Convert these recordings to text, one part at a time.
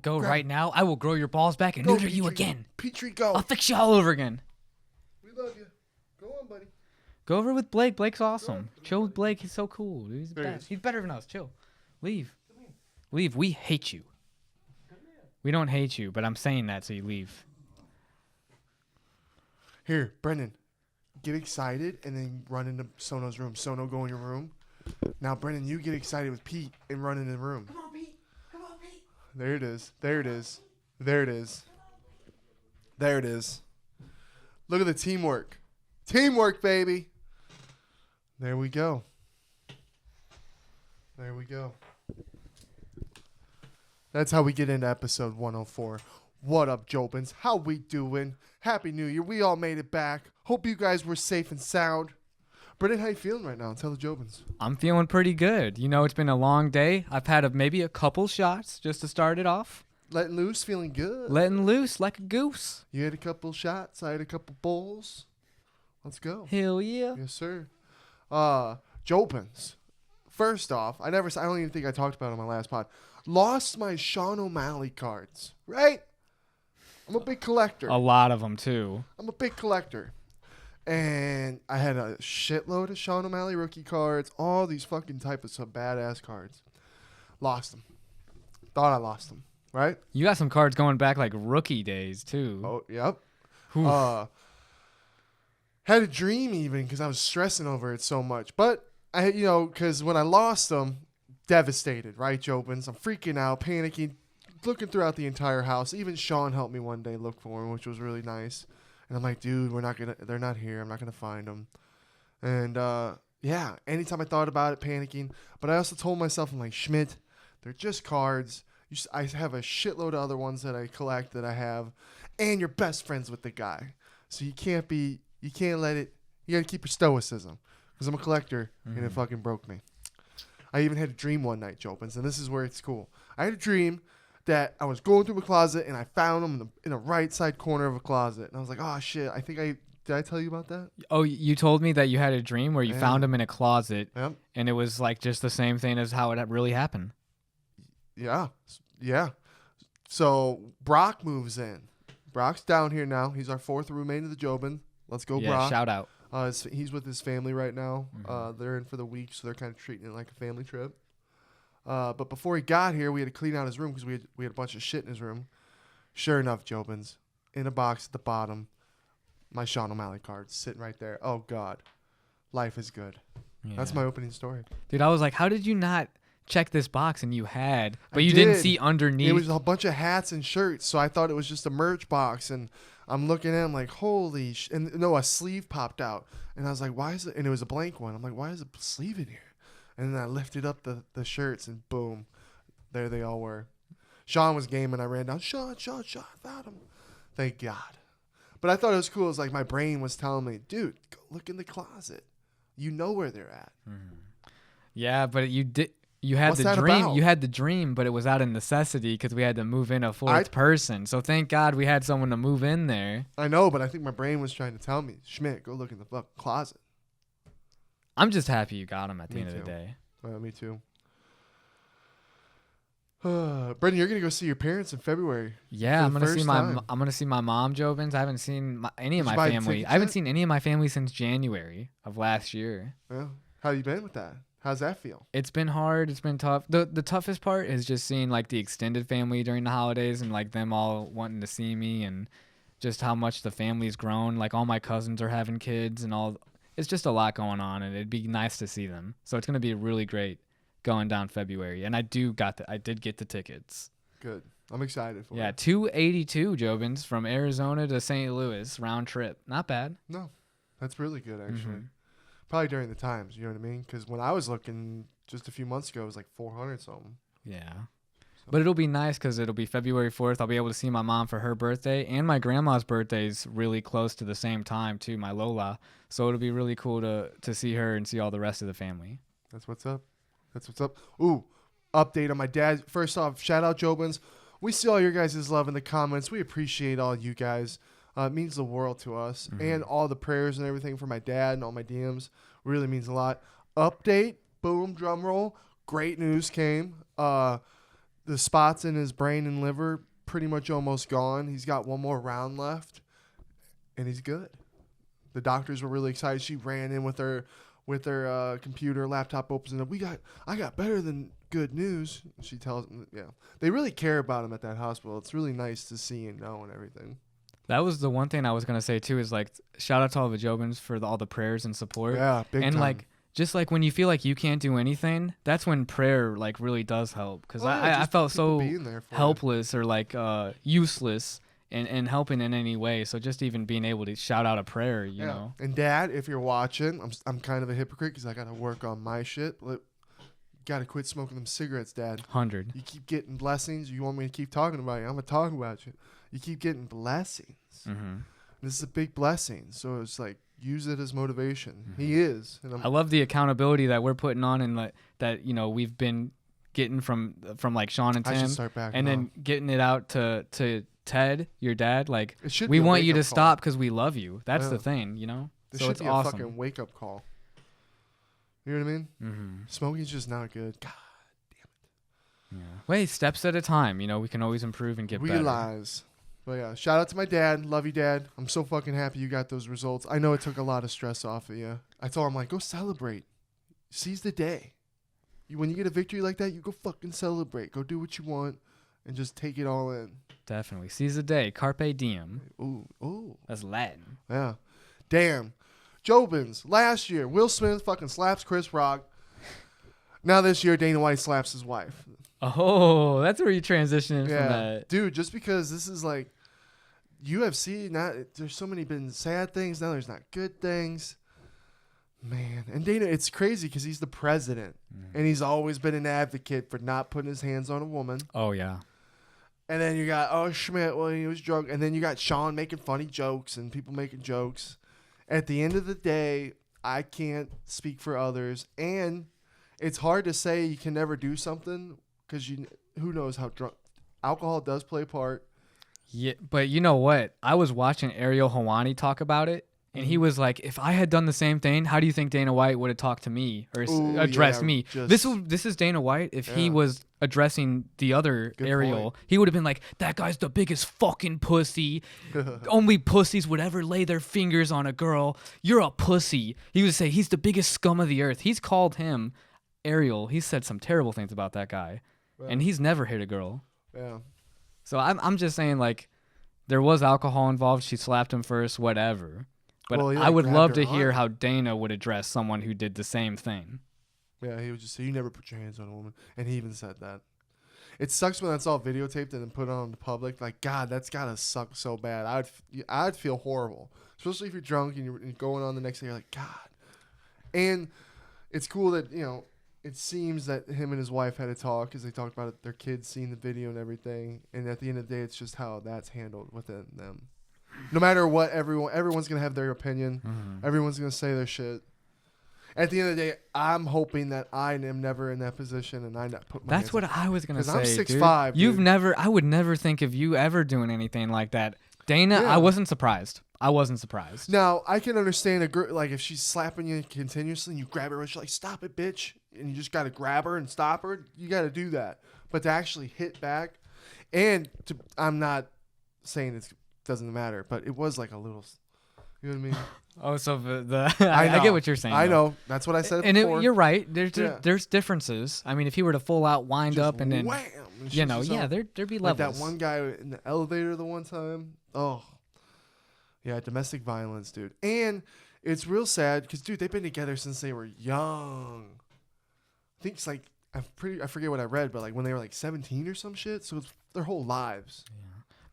don't go right now, I will grow your balls back and Go, neuter you Petrie. again. Petrie, go. I'll fix you all over again. We love you. Go on, buddy. Go over with Blake. Blake's awesome. Chill with Blake. He's so cool. Dude. He's the There he best. is. He's better than us. Chill. Leave. Leave. We hate you. We don't hate you, but I'm saying that so you leave. Here, Brenden, get excited and then run into Sono's room. Sono, go in your room. Now, Brenden, you get excited with Pete and run in the room. Come on, Pete. Come on, Pete. There it is. There it is. There it is. There it is. Look at the teamwork. Teamwork, baby. There we go. There we go. That's how we get into episode 104. What up, Jobins? How we doing? Happy New Year. We all made it back. Hope you guys were safe and sound. Brenden, how you feeling right now? Tell the Jobins. I'm feeling pretty good. You know, it's been a long day. I've had maybe a couple shots just to start it off. Letting loose, feeling good. Letting loose like a goose. You had a couple shots. I had a couple bowls. Let's go. Hell yeah. Yes, sir. Jobins. First off, I don't even think I talked about it on my last pod. Lost my Sean O'Malley cards, right? I'm a big collector. A lot of them, too. I'm a big collector. And I had a shitload of Sean O'Malley rookie cards, all these fucking type of some badass cards. Lost them. Thought I lost them, right? You got some cards going back like rookie days, too. Oh, yep. Oof. Had a dream even because I was stressing over it so much. But, because when I lost them, devastated, right, Jobins? I'm freaking out, panicking, looking throughout the entire house. Even Sean helped me one day look for them, which was really nice. And I'm like, dude, they're not here. I'm not going to find them. And, yeah, anytime I thought about it, panicking. But I also told myself, I'm like, Schmidt, they're just cards. I have a shitload of other ones that I collect that I have. And you're best friends with the guy. So you can't let it, you got to keep your stoicism. Because I'm a collector, and it fucking broke me. I even had a dream one night, Jobins, and this is where it's cool. I had a dream that I was going through a closet, and I found them in the right side corner of a closet. And I was like, oh, shit, did I tell you about that? Oh, you told me that you had a dream where you found them in a closet, Yep. and it was like just the same thing as how it really happened. Yeah. Yeah. So Brock moves in. Brock's down here now. He's our fourth roommate of the Jobin. Let's go, Yeah, Brock. shout out. He's with his family right now. They're in for the week, so they're kind of treating it like a family trip. But before he got here, we had to clean out his room because we had a bunch of shit in his room. Sure enough, Jobins, in a box at the bottom, my Sean O'Malley cards sitting right there. Oh, God. Life is good. Yeah. That's my opening story. Dude, I was like, how did you not check this box? And you had, but I you didn't did. see underneath. It was a bunch of hats and shirts, so I thought it was just a merch box. And I'm looking at it, I'm like, holy and no, a sleeve popped out. And I was like, why is it? And it was a blank one. I'm like, why is a sleeve in here? And then I lifted up the shirts, and boom, there they all were. Sean was gaming. I ran down, Sean, found him. Thank God. But I thought it was cool. It was like my brain was telling me, dude, go look in the closet. You know where they're at. Yeah, but you did. You had What's the that dream. about? You had the dream, but it was out of necessity because we had to move in a fourth person. So thank God we had someone to move in there. I know, but I think my brain was trying to tell me, Schmidt, go look in the fucking closet. I'm just happy you got him at the Me end of too. the day. Me too. Brenden, you're gonna go see your parents in February. Yeah, For I'm the gonna see first my time. I'm gonna see my mom, Jobins. I haven't seen any of Did you my buy the family. tickets I haven't yet? seen any of my family since January of last year. Yeah. How you been with that? How's that feel? It's been hard. It's been tough. The toughest part is just seeing like the extended family during the holidays and like them all wanting to see me and just how much the family's grown. Like all my cousins are having kids and all. It's just a lot going on, and it'd be nice to see them. So it's gonna be really great going down February. And I did get the tickets. Good. I'm excited for Yeah, it. 282 Jobins from Arizona to St. Louis round trip. Not bad. No, that's really good actually. Mhm. Probably during the times, you know what I mean? Because when I was looking just a few months ago, it was like 400 something. Yeah. But it'll be nice because it'll be February 4th. I'll be able to see my mom for her birthday. And my grandma's birthday's really close to the same time, too, my Lola. So it'll be really cool to see her and see all the rest of the family. That's what's up. That's what's up. Ooh, update on my dad. First off, shout out Jobins. We see all your guys' love in the comments. We appreciate all you guys. It means the world to us. And all the prayers and everything for my dad and all my DMs really means a lot. Update, boom, drum roll. Great news came. the spots in his brain and liver pretty much almost gone. He's got one more round left, and he's good. The doctors were really excited. She ran in with her computer, laptop opens it up. I got better than good news. She tells him, yeah. They really care about him at that hospital. It's really nice to see and know and everything. That was the one thing I was gonna say too. Is like shout out to all the Jobins for all the prayers and support. Yeah, big and time. like just like when you feel like you can't do anything, that's when prayer like really does help. Because I felt so helpless or like useless in helping in any way. So just even being able to shout out a prayer, you know. And Dad, if you're watching, I'm kind of a hypocrite because I got to work on my shit. Got to quit smoking them cigarettes, Dad. 100. You keep getting blessings. You want me to keep talking about you? I'm gonna talk about you. You keep getting blessings. Mm-hmm. This is a big blessing. So it's like use it as motivation. Mm-hmm. He is. And I love the accountability that we're putting on and that you know we've been getting from like Sean and Tim, I should start back and then getting it out to Ted, your dad. Like we want you to stop because we love you. That's the thing, you know. This so should it's be awesome. a fucking wake up call. You know what I mean? Mm-hmm. Smoking's just not good. God damn it. Yeah. Wait, steps at a time. You know, we can always improve and get better. Realize. But yeah, shout out to my dad. Love you, Dad. I'm so fucking happy you got those results. I know it took a lot of stress off of you. I told him, like, go celebrate. Seize the day. When you get a victory like that, you go fucking celebrate. Go do what you want and just take it all in. Definitely. Seize the day. Carpe diem. Ooh. That's Latin. Yeah. Damn. Jobins. Last year, Will Smith fucking slaps Chris Rock. Now this year, Dana White slaps his wife. Oh, that's where you transition from that. Dude, just because this is like UFC, there's so many been sad things. Now there's not good things. Man. And Dana, it's crazy because he's the president. And he's always been an advocate for not putting his hands on a woman. Oh, yeah. And then you got, Schmidt, well, he was drunk. And then you got Sean making funny jokes and people making jokes. At the end of the day, I can't speak for others. And it's hard to say you can never do something because who knows how drunk. Alcohol does play a part. Yeah, but you know what? I was watching Ariel Helwani talk about it. And he was like, if I had done the same thing, how do you think Dana White would have talked to me or addressed me? This is Dana White. If he was addressing the other Ariel, he would have been like, that guy's the biggest fucking pussy. Only pussies would ever lay their fingers on a girl. You're a pussy. He would say, he's the biggest scum of the earth. He's called him Ariel. He said some terrible things about that guy. Wow. And he's never hit a girl. Yeah. So I'm just saying, like, there was alcohol involved. She slapped him first, whatever. But I would love to hear how Dana would address someone who did the same thing. Yeah, he would just say, you never put your hands on a woman. And he even said that. It sucks when that's all videotaped and then put on the public. Like, God, that's got to suck so bad. I'd feel horrible. Especially if you're drunk and you're going on the next day. You're like, God. And it's cool that, you know, it seems that him and his wife had a talk because they talked about it, their kids seeing the video and everything. And at the end of the day, it's just how that's handled within them. No matter what, everyone's going to have their opinion. Mm-hmm. Everyone's going to say their shit. At the end of the day, I'm hoping that I am never in that position and I not put my That's what I was going to say. I'm 6'5". I would never think of you ever doing anything like that. Dana, I wasn't surprised. Now, I can understand a girl, like if she's slapping you continuously and you grab her, she's like, stop it, bitch. And you just got to grab her and stop her. You got to do that. But to actually hit back, I'm not saying it doesn't matter, but it was like a little, you know what I mean? Oh, so I get what you're saying. I know. That's what I said before. You're right. There's differences. I mean, if he were to full out wind just up and then, wham, and there'd be levels. Like that one guy in the elevator the one time. Oh, yeah, domestic violence, dude. And it's real sad because, dude, they've been together since they were young. I think it's like, I forget what I read, but like when they were like 17 or some shit. So it's their whole lives. Yeah.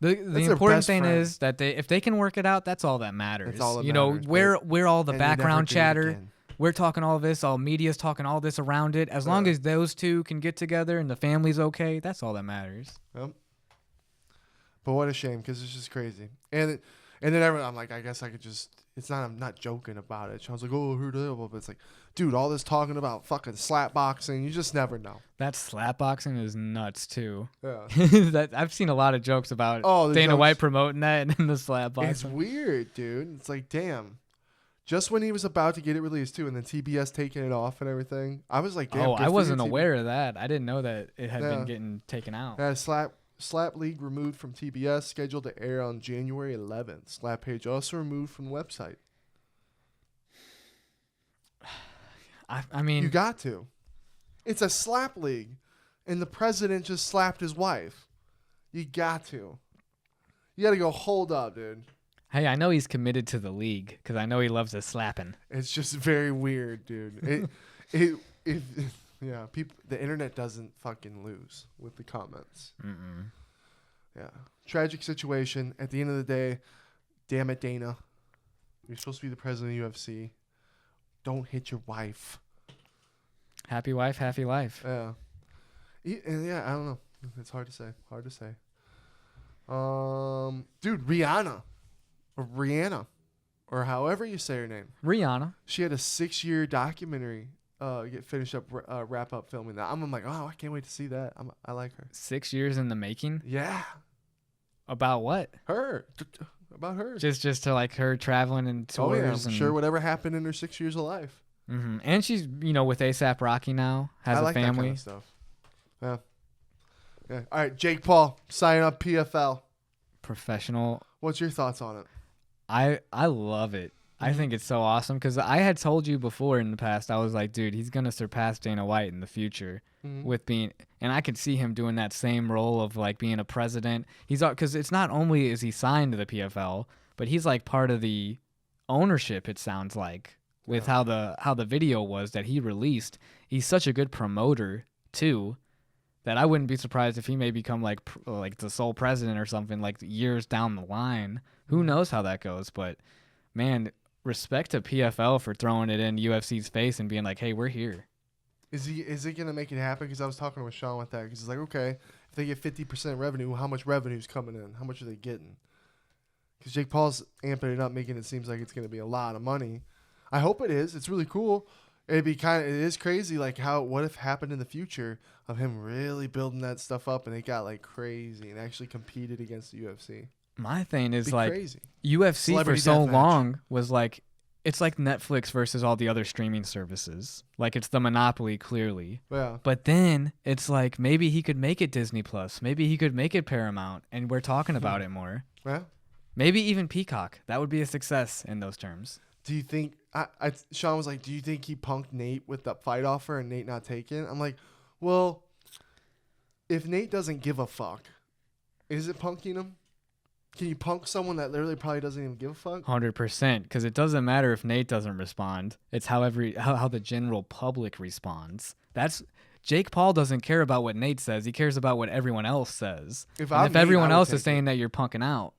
The important thing is that if they can work it out, that's all that matters. That's all that matters. We're all the background chatter. We're talking all this. All media's talking all this around it. As long as those two can get together and the family's okay, that's all that matters. Yep. But what a shame because it's just crazy. And then everyone, I'm like, I guess I could just. I'm not joking about it. Sean's like, oh, who the hell? But it's like, dude, all this talking about fucking slap boxing, you just never know. That slap boxing is nuts too. Yeah. I've seen a lot of jokes about Dana jokes. White promoting that and the slap boxing. It's weird, dude. It's like, damn. Just when he was about to get it released too, and then TBS taking it off and everything. I was like, damn. Oh, good I for you, wasn't TBS. aware of that. I didn't know that it had Yeah. been getting taken out. Slap League removed from TBS, scheduled to air on January 11th. Slap page also removed from the website. I mean, You got to. It's a slap league, and the president just slapped his wife. You got to. You got to go, hold up, dude. hey, I know he's committed to the league because I know he loves his slapping. It's just very weird, dude. Yeah, people. The internet doesn't fucking lose with the comments. Mm-mm. Yeah, tragic situation. At the end of the day, damn it, Dana. You're supposed to be the president of UFC. Don't hit your wife. Happy wife, happy life. Yeah. And yeah, I don't know. It's hard to say. Dude, Rihanna, or however you say her name. Rihanna. She had a 6-year documentary wrap up filming that. I'm like, oh, I can't wait to see that. I like her. 6 years in the making. Yeah. About what? About her. Just to like her traveling and tours. Oh yeah, I'm and, sure whatever happened in her 6 years of life. Mm-hmm. And she's with ASAP Rocky now. Has I a like family. that kind of stuff. Yeah. Yeah. All right, Jake Paul, sign up PFL. Professional. What's your thoughts on it? I love it. I think it's so awesome because I had told you before in the past, I was like, dude, he's going to surpass Dana White in the future with being, and I could see him doing that same role of like being a president. Because it's not only is he signed to the PFL, but he's like part of the ownership, it sounds like, with how the video was that he released. He's such a good promoter too, that I wouldn't be surprised if he may become like the sole president or something like years down the line. Who knows how that goes, but man, respect to PFL for throwing it in UFC's face and being like, "Hey, we're here." Is he gonna make it happen? Because I was talking with Sean with that. Because he's like, okay, if they get 50% revenue, how much revenue's coming in? How much are they getting? Because Jake Paul's amping it up, making it seems like it's gonna be a lot of money. I hope it is. It's really cool. It is crazy. Like what if happened in the future of him really building that stuff up and it got like crazy and actually competed against the UFC. My thing is like crazy. UFC Celebrity for so deathmatch. long was like, it's like Netflix versus all the other streaming services. Like it's the monopoly clearly. Yeah. But then it's like maybe he could make it Disney Plus. Maybe he could make it Paramount, and we're talking about it more. Yeah. Maybe even Peacock. That would be a success in those terms. Do you think Sean was like, do you think he punked Nate with the fight offer and Nate not taking? I'm like, well, if Nate doesn't give a fuck, is it punking him? Can you punk someone that literally probably doesn't even give a fuck? 100%, because it doesn't matter if Nate doesn't respond. It's how the general public responds. Jake Paul doesn't care about what Nate says. He cares about what everyone else says. If everyone else is saying that you're punking out.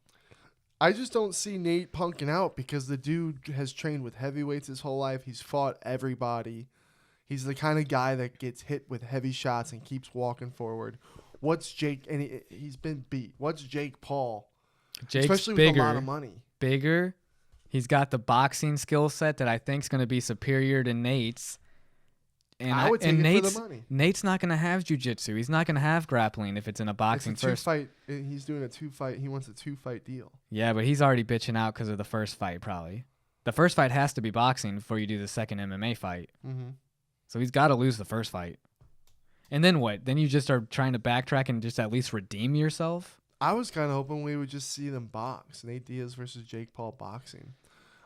I just don't see Nate punking out because the dude has trained with heavyweights his whole life. He's fought everybody. He's the kind of guy that gets hit with heavy shots and keeps walking forward. What's Jake? And he's been beat. What's Jake Paul? Jake's especially bigger, with a lot of money. Bigger. He's got the boxing skill set that I think is going to be superior to Nate's. And I would take it for the money. Nate's not going to have jiu-jitsu. He's not going to have grappling if it's in a boxing it's a first. Two-fight. He's doing a 2-fight. He wants a 2-fight deal. Yeah, but he's already bitching out because of the first fight probably. The first fight has to be boxing before you do the second MMA fight. Mm-hmm. So he's got to lose the first fight. And then what? Then you just are trying to backtrack and just at least redeem yourself? I was kind of hoping we would just see them box. Nate Diaz versus Jake Paul boxing.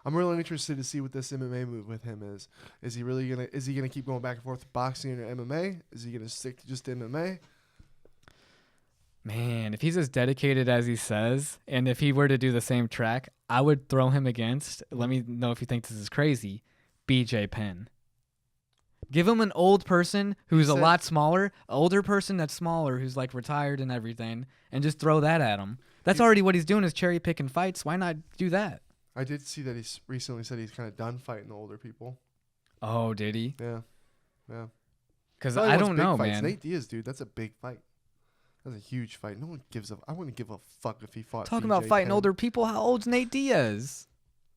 I'm really interested to see what this MMA move with him is. Is he gonna keep going back and forth with boxing or MMA? Is he gonna stick to just MMA? Man, if he's as dedicated as he says, and if he were to do the same track, I would throw him against, let me know if you think this is crazy, BJ Penn. Give him an old person who's a lot smaller, older person that's smaller, who's like retired and everything, and just throw that at him. That's already what he's doing is cherry picking fights. Why not do that? I did see that he's recently said he's kind of done fighting the older people. Oh, did he? Yeah. Yeah. Because I don't know, fights. man. Nate Diaz, dude, that's a big fight. That's a huge fight. No one gives I wouldn't give a fuck if he fought. Talking BJ about fighting Penn. older people, how old's Nate Diaz?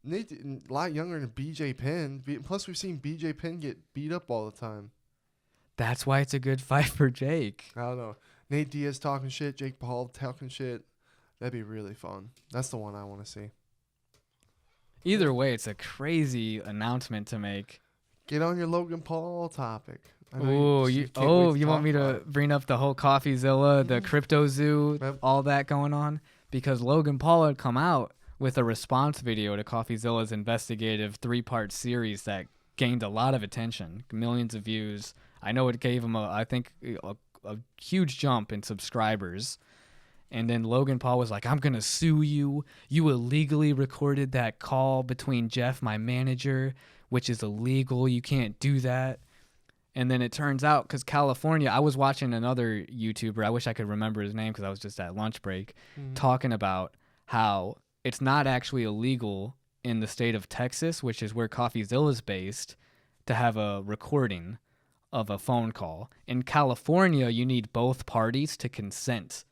Nate, a lot younger than BJ Penn. Plus, we've seen BJ Penn get beat up all the time. That's why it's a good fight for Jake. I don't know. Nate Diaz talking shit, Jake Paul talking shit. That'd be really fun. That's the one I want to see. Either way, it's a crazy announcement to make. Get on your Logan Paul topic. I know Oh, you can't wait you want talk me about to it. bring up the whole CryptoZoo, the CryptoZoo, Yep. all that going on? Because Logan Paul had come out with a response video to CoffeeZilla's investigative 3-part series that gained a lot of attention, millions of views. I know it gave him I think a huge jump in subscribers. And then Logan Paul was like, I'm going to sue you. You illegally recorded that call between Jeff, my manager, which is illegal. You can't do that. And then it turns out, because California, I was watching another YouTuber, I wish I could remember his name because I was just at lunch break, talking about how it's not actually illegal in the state of Texas, which is where CoffeeZilla is based, to have a recording of a phone call. In California, you need both parties to consent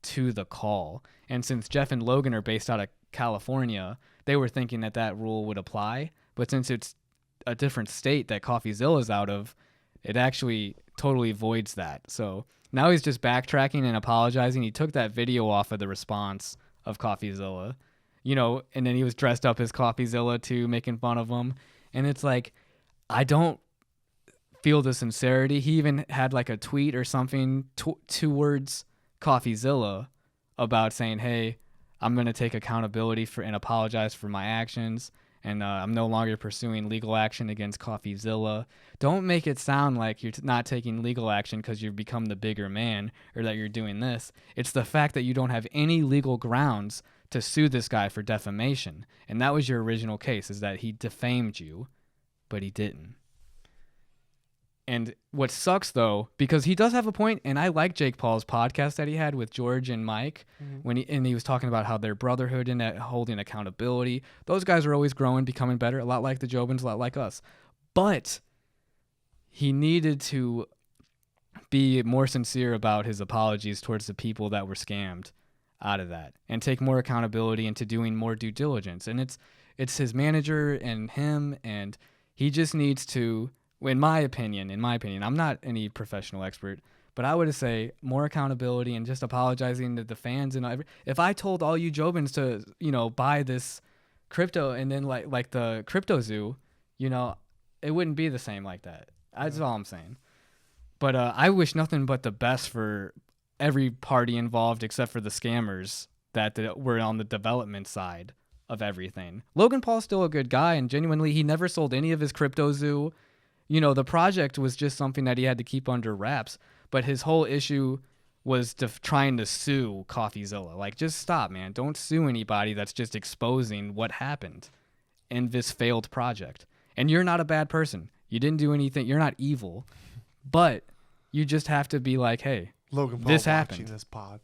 to the call. And since Jeff and Logan are based out of California, they were thinking that that rule would apply. But since it's a different state that CoffeeZilla is out of, it actually totally voids that. So now he's just backtracking and apologizing. He took that video off of the response of CoffeeZilla, and then he was dressed up as CoffeeZilla too, making fun of him. And it's like, I don't feel the sincerity. He even had like a tweet or something towards CoffeeZilla about saying, hey, I'm going to take accountability for and apologize for my actions. And I'm no longer pursuing legal action against CoffeeZilla. Don't make it sound like you're not taking legal action because you've become the bigger man or that you're doing this. It's the fact that you don't have any legal grounds to sue this guy for defamation. And that was your original case, is that he defamed you, but he didn't. And what sucks, though, because he does have a point, and I like Jake Paul's podcast that he had with George and Mike, when he was talking about how their brotherhood and that holding accountability. Those guys are always growing, becoming better, a lot like the Jobins, a lot like us. But he needed to be more sincere about his apologies towards the people that were scammed out of that, and take more accountability into doing more due diligence. And it's his manager and him, and he just needs to. In my opinion, I'm not any professional expert, but I would say more accountability and just apologizing to the fans. And if I told all you Jobins to, buy this crypto and then like the CryptoZoo, it wouldn't be the same like that. That's all I'm saying. But I wish nothing but the best for every party involved except for the scammers that were on the development side of everything. Logan Paul's still a good guy, and genuinely, he never sold any of his CryptoZoo. The project was just something that he had to keep under wraps, but his whole issue was trying to sue CoffeeZilla. Like, just stop, man. Don't sue anybody that's just exposing what happened in this failed project. And you're not a bad person. You didn't do anything. You're not evil, but you just have to be like, hey, Logan Paul this watching happened. this pod.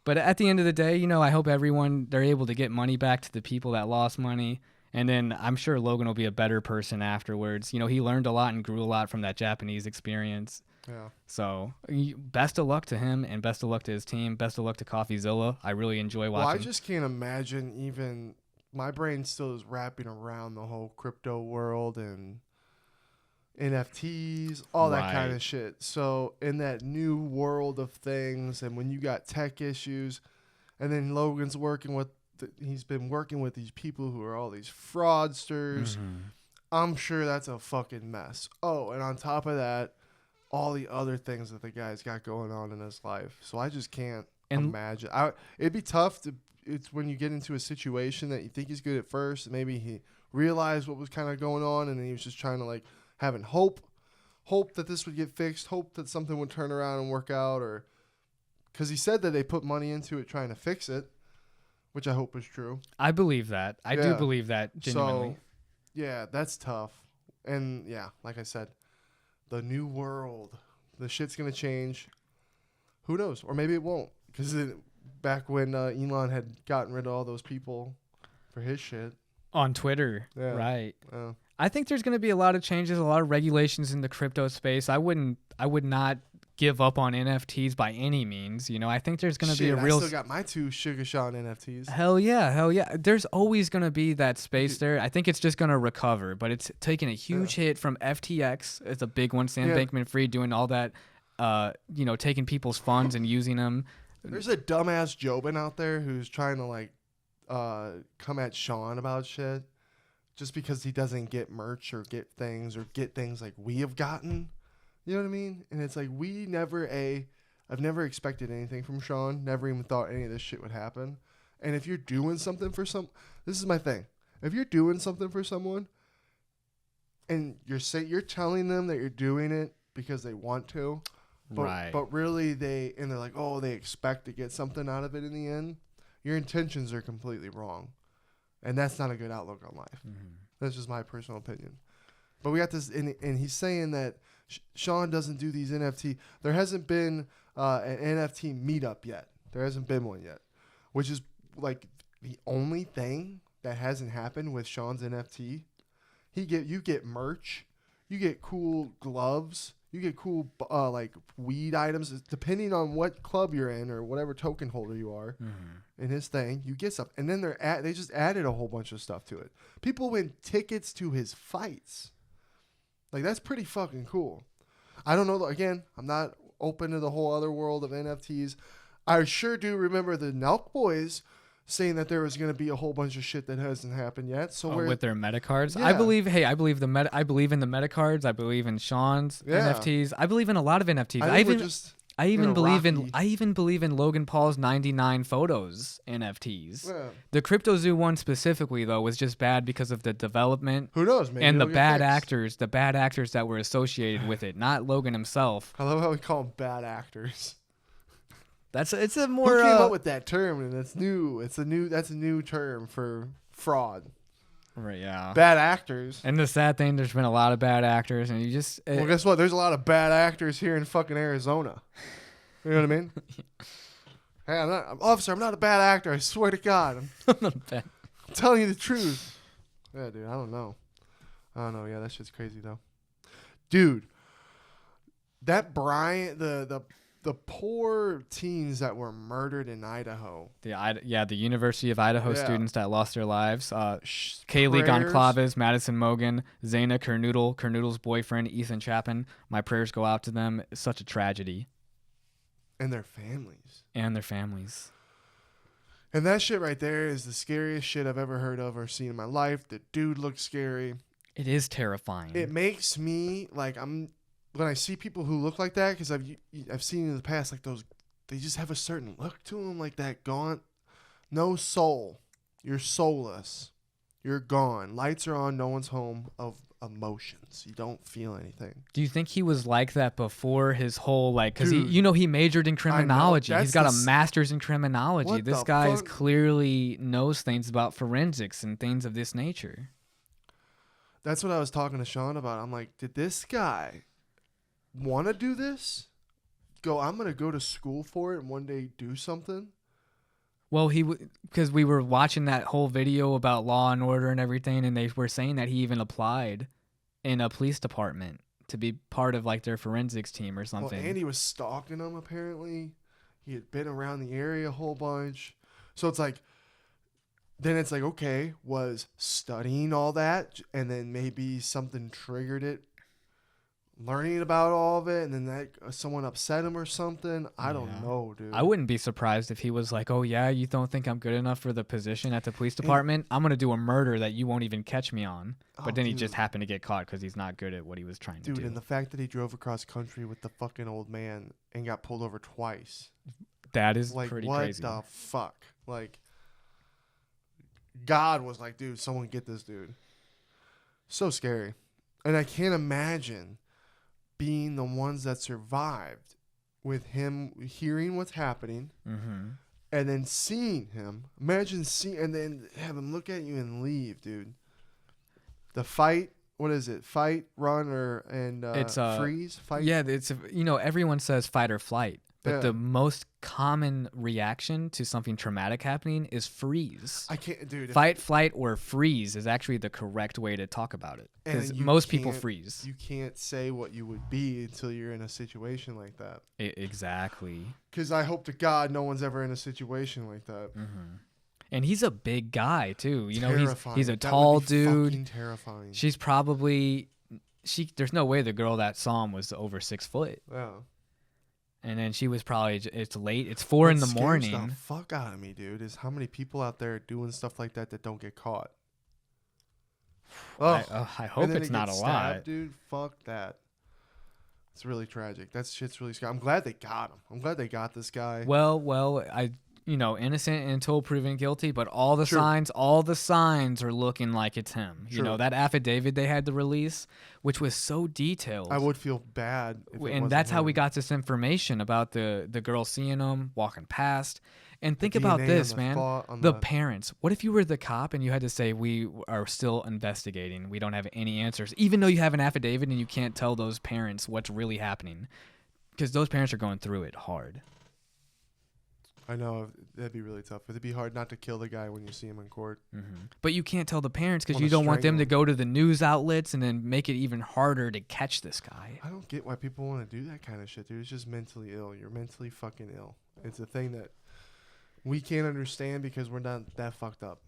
But at the end of the day, I hope they're able to get money back to the people that lost money. And then I'm sure Logan will be a better person afterwards. He learned a lot and grew a lot from that Japanese experience. Yeah. So best of luck to him, and best of luck to his team. Best of luck to CoffeeZilla. I really enjoy watching. Well, I just can't imagine even my brain still is wrapping around the whole crypto world and NFTs, all that kind of shit. So in that new world of things, and when you got tech issues, and then Logan's working with he's been working with these people who are all these fraudsters. I'm sure that's a fucking mess. Oh, and on top of that, all the other things that the guy's got going on in his life. So I just can't imagine. It'd be tough it's when you get into a situation that you think he's good at first. Maybe he realized what was kind of going on, and then he was just trying to having hope that this would get fixed, hope that something would turn around and work out, or because he said that they put money into it trying to fix it, which I hope is true. I believe that. I do believe that genuinely. So, yeah, that's tough. And, yeah, like I said, the new world, the shit's going to change. Who knows? Or maybe it won't. Because back when Elon had gotten rid of all those people for his shit. On Twitter, yeah. Right. I think there's going to be a lot of changes, a lot of regulations in the crypto space. I would not give up on NFTs by any means. I think there's going to be a real. I still got my 2 Sugar Sean NFTs. Hell yeah. There's always going to be that space there. I think it's just going to recover, but it's taking a huge hit from FTX. It's a big one. Sam Bankman-Fried doing all that, taking people's funds and using them. There's a dumbass Jobin out there who's trying to come at Sean about shit just because he doesn't get merch or get things like we have gotten. You know what I mean? And it's like I've never expected anything from Sean. Never even thought any of this shit would happen. And if you're doing something for this is my thing. If you're doing something for someone and you're telling them that you're doing it because they want to, but really they're like, oh, they expect to get something out of it in the end. Your intentions are completely wrong. And that's not a good outlook on life. Mm-hmm. That's just my personal opinion. But we got this, and he's saying that Sean doesn't do these NFT. There hasn't been an NFT meetup yet. There hasn't been one yet, which is like the only thing that hasn't happened with Sean's NFT. You get merch, you get cool gloves, you get cool like weed items, depending on what club you're in or whatever token holder you are. Mm-hmm. In his thing, you get stuff, and then they just added a whole bunch of stuff to it. People win tickets to his fights. Like, that's pretty fucking cool. I don't know. Again, I'm not open to the whole other world of NFTs. I sure do remember the Nelk Boys saying that there was going to be a whole bunch of shit that hasn't happened yet. So with their meta cards, yeah. I believe in the meta cards. I believe in Sean's NFTs. I believe in a lot of NFTs. I even believe in Logan Paul's 99 photos NFTs. Yeah. The CryptoZoo one specifically though was just bad because of the development. Who knows? Maybe and the bad actors that were associated with it, not Logan himself. I love how we call them bad actors. It's a more. Who came up with that term? And that's new. That's a new term for fraud. Right. Yeah. Bad actors. And the sad thing, there's been a lot of bad actors, and you just. Well, guess what? There's a lot of bad actors here in fucking Arizona. You know what I mean? Hey, I'm not a bad actor. I swear to God. I'm telling you the truth. Yeah, dude. I don't know. Yeah, that shit's crazy though. Dude, that Brian, the poor teens that were murdered in Idaho. The University of Idaho students that lost their lives. Kaylee Goncalves, Madison Mogan, Zaina Kernoodle's boyfriend, Ethan Chapin. My prayers go out to them. It's such a tragedy. And their families. And that shit right there is the scariest shit I've ever heard of or seen in my life. The dude looks scary. It is terrifying. It makes me like when I see people who look like that, because I've seen in the past, like those, they just have a certain look to them, like that gaunt, no soul. You're soulless. You're gone. Lights are on. No one's home. Of emotions. You don't feel anything. Do you think he was like that before his whole because he majored in criminology? He's got a master's in criminology. This guy clearly knows things about forensics and things of this nature. That's what I was talking to Sean about. I'm like, did this guy want to do this? I'm going to go to school for it and one day do something? Well, because we were watching that whole video about Law and Order and everything, and they were saying that he even applied in a police department to be part of their forensics team or something. Well, Andy was stalking him apparently. He had been around the area a whole bunch. So it's okay, was studying all that, and then maybe something triggered it, learning about all of it, and then that someone upset him or something. I don't know, dude. I wouldn't be surprised if he was like, oh yeah, you don't think I'm good enough for the position at the police department? I'm going to do a murder that you won't even catch me on. But then he just happened to get caught because he's not good at what he was trying to do. Dude, and the fact that he drove across country with the fucking old man and got pulled over twice. That is pretty crazy. What the fuck? God was like, dude, someone get this dude. So scary. And I can't imagine being the ones that survived with him hearing what's happening and then seeing him. Imagine and then have him look at you and leave, dude. The fight, what is it? Fight, run, and it's freeze? Fight? Yeah, it's everyone says fight or flight. But the most common reaction to something traumatic happening is freeze. I can't, dude. Fight, flight, or freeze is actually the correct way to talk about it. Because most people freeze. You can't say what you would be until you're in a situation like that. Exactly. Because I hope to God no one's ever in a situation like that. Mm-hmm. And he's a big guy, too. Terrifying. He's a tall dude. Fucking terrifying. She's probably... There's no way the girl that saw him was over 6 foot. Yeah. And then she was probably, it's late. It's 4 in the What scares morning. the fuck out of me, dude, is how many people out there doing stuff like that don't get caught. I hope and then it's they not get a stabbed, lot. dude. Fuck that. It's really tragic. That shit's really scary. I'm glad they got him. I'm glad they got this guy. Well, innocent until proven guilty, but all the True. signs are looking like it's him. True. You know, that affidavit they had to release, which was so detailed. I would feel bad if it And wasn't that's how we him. got this information about the girl seeing him walking past. And think The about DNA this, on the man. thought- on The parents. What if you were the cop and you had to say, we are still investigating. We don't have any answers. Even though you have an affidavit and you can't tell those parents what's really happening. Because those parents are going through it hard. I know. That'd be really tough. It'd be hard not to kill the guy when you see him in court. Mm-hmm. But you can't tell the parents because Wanna you don't want them to strangle go to the news outlets and then make it even harder to catch this guy. I don't get why people want to do that kind of shit, dude. It's just mentally ill. You're mentally fucking ill. It's a thing that we can't understand because we're not that fucked up.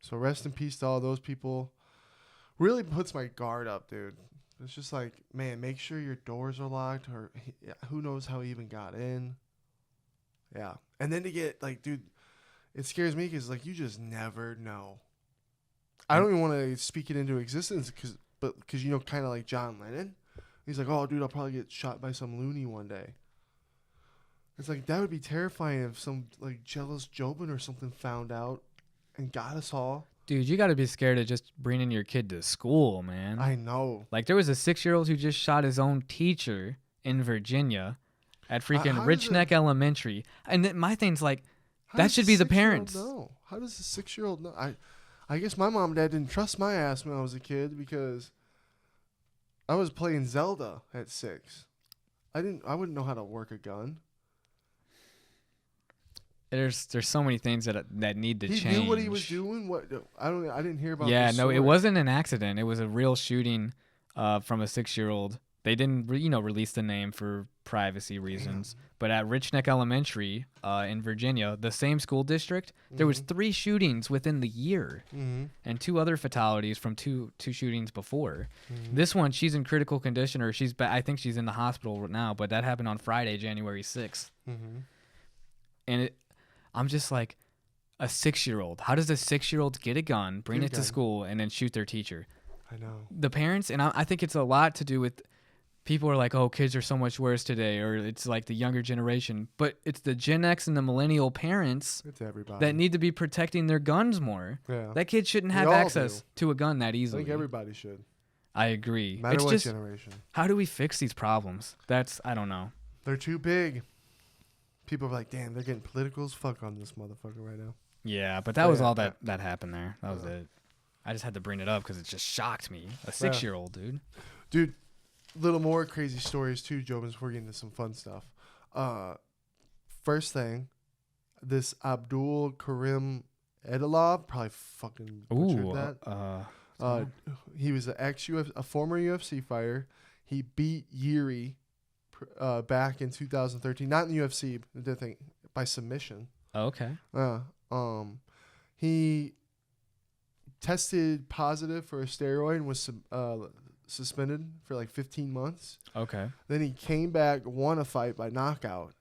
So rest in peace to all those people. Really puts my guard up, dude. It's just like, man, make sure your doors are locked, or who knows how he even got in. Yeah. And then to get, like, dude, it scares me because, like, you just never know. I don't even want to speak it into existence because you know, kind of like John Lennon. He's like, oh, dude, I'll probably get shot by some loony one day. It's like, that would be terrifying if some, like, jealous Jobin or something found out and got us all. Dude, you got to be scared of just bringing your kid to school, man. I know. Like, there was a 6-year-old who just shot his own teacher in Virginia at freaking how Rich does Neck Elementary. And then my thing's like, How that does should a be the 6-year-old parents. know? How does a 6-year-old know? I guess my mom and dad didn't trust my ass when I was a kid because I was playing Zelda at 6. I wouldn't know how to work a gun. There's so many things that need to He change. knew what he was doing. I didn't hear about. Yeah, the no, it story. wasn't an accident. It was a real shooting from a 6-year-old. They didn't, release the name for privacy reasons. But at Rich Neck Elementary in Virginia, the same school district, there was 3 shootings within the year, and 2 other fatalities from two shootings before. This one, she's in critical condition, or I think she's in the hospital now. But that happened on Friday, January 6th, and I'm just like, a 6-year-old. How does a 6-year-old get a gun, bring it to school, and then shoot their teacher? I know. The parents, and I think it's a lot to do with people are like, oh, kids are so much worse today, or it's like the younger generation. But it's the Gen X and the millennial parents It's everybody that need to be protecting their guns more. Yeah. That kid shouldn't We have all access do. to a gun that I easily. think everybody should. I agree. No matter It's what just, generation. how do we fix these problems? I don't know. They're too big. People are like, damn, they're getting political as fuck on this motherfucker right now. Yeah, but that was yeah, all that happened there. That was it. I just had to bring it up because it just shocked me. A 6-year-old, dude. Dude, little more crazy stories too, Jobins, before we get into some fun stuff. First thing, this Abdul Karim Edilov, probably fucking butchered that. He was a former UFC fighter. He beat Yuri back in 2013, not in the UFC, by submission. Okay. He tested positive for a steroid and was suspended for like 15 months. Okay. Then he came back, won a fight by knockout,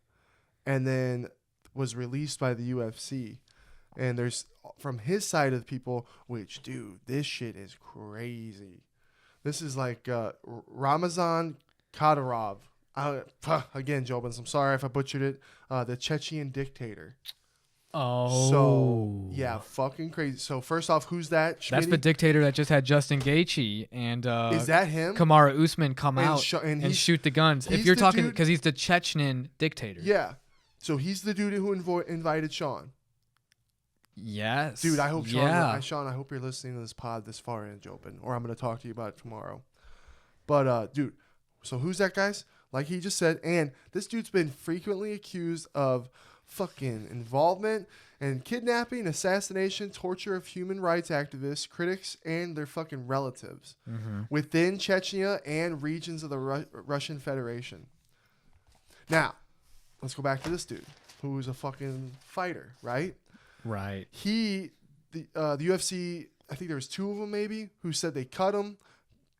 and then was released by the UFC. And there's, from his side of the people, which, dude, this shit is crazy. This is like Ramazan Kadyrov. Again, Jobins, I'm sorry if I butchered it. The Chechen dictator. Oh. So, yeah, fucking crazy. So, first off, who's that? That's the dictator that just had Justin Gaethje and is that him? Kamara Usman come And out and shoot the guns. If he's you're the talking, dude- because he's the Chechen dictator. Yeah. So, he's the dude who invited Sean. Yes. Dude, I hope Sean. I hope you're listening to this pod this far in, Jobin, or I'm going to talk to you about it tomorrow. But, dude, so who's that, guys? Like he just said, and this dude's been frequently accused of fucking involvement and kidnapping, assassination, torture of human rights activists, critics, and their fucking relatives within Chechnya and regions of the Russian Federation. Now, let's go back to this dude who is a fucking fighter, right? Right. The UFC, I think there was 2 of them maybe, who said they cut him,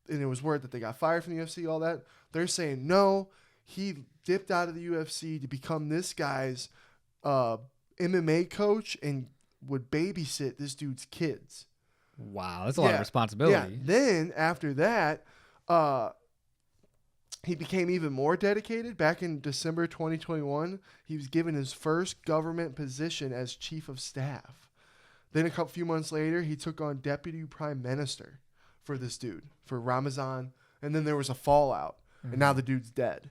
and it was word that they got fired from the UFC, all that. They're saying no, he dipped out of the UFC to become this guy's MMA coach and would babysit this dude's kids. Wow, that's a lot of responsibility. Yeah. Then after that, he became even more dedicated. Back in December 2021, he was given his first government position as chief of staff. Then a few months later, he took on deputy prime minister for this dude, for Ramazan. And then there was a fallout. And now the dude's dead.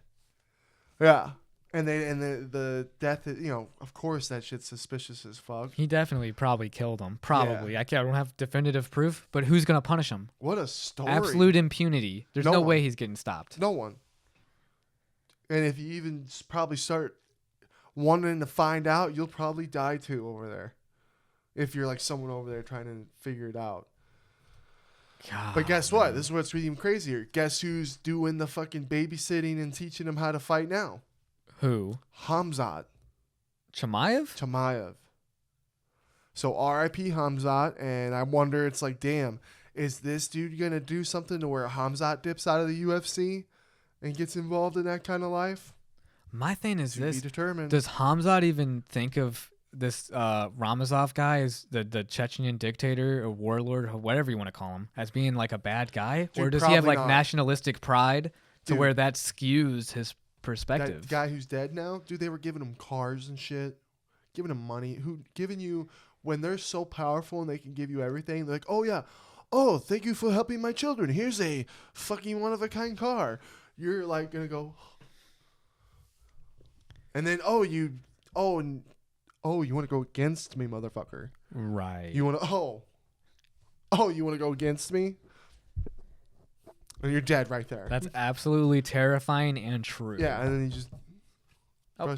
Yeah. And the death, of course that shit's suspicious as fuck. He definitely probably killed him. Probably. Yeah. I don't have definitive proof, but who's going to punish him? What a story. Absolute impunity. There's no way he's getting stopped. No one. And if you even probably start wanting to find out, you'll probably die too over there. If you're like someone over there trying to figure it out. God, but guess what? This is what's even crazier. Guess who's doing the fucking babysitting and teaching him how to fight now? Who? Hamzat. Chimaev? So R.I.P. Hamzat, and I wonder, it's like, damn, is this dude going to do something to where Hamzat dips out of the UFC and gets involved in that kind of life? My thing is this. To be determined. Does Hamzat even think of this Ramazov guy, is the Chechen dictator or warlord or whatever you want to call him, as being like a bad guy? Dude, or does he have like not. Nationalistic pride to where that skews his perspective? That guy who's dead now, dude, they were giving him cars and shit, giving him money. Giving you, when they're so powerful and they can give you everything, they're like, oh yeah, oh, thank you for helping my children. Here's a fucking one-of-a-kind car. You're like gonna go, and then you want to go against me, motherfucker. Right. You want to, you want to go against me? And you're dead right there. That's absolutely terrifying and true. Yeah, and then you just...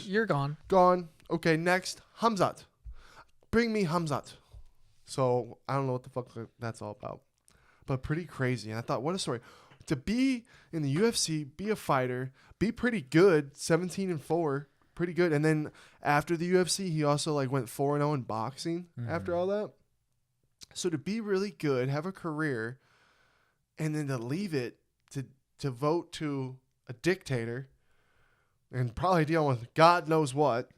you're gone. Gone. Okay, next, Hamzat. Bring me Hamzat. So, I don't know what the fuck that's all about. But pretty crazy. And I thought, what a story. To be in the UFC, be a fighter, be pretty good, 17-4, pretty good. And then after the UFC, he also went 4-0 in boxing after all that. So to be really good, have a career, and then to leave it to vote to a dictator and probably deal with God knows what,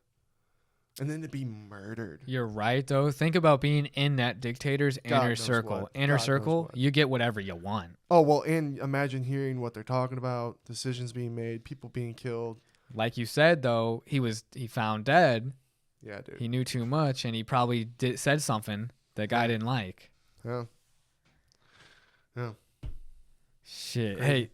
and then to be murdered. You're right, though. Think about being in that dictator's inner circle. Inner circle, you get whatever you want. Oh, well, and imagine hearing what they're talking about, decisions being made, people being killed. Like you said, though, he found dead. Yeah, dude. He knew too much, and he probably said something that guy didn't like. Yeah. Yeah. Shit. Crazy. Hey,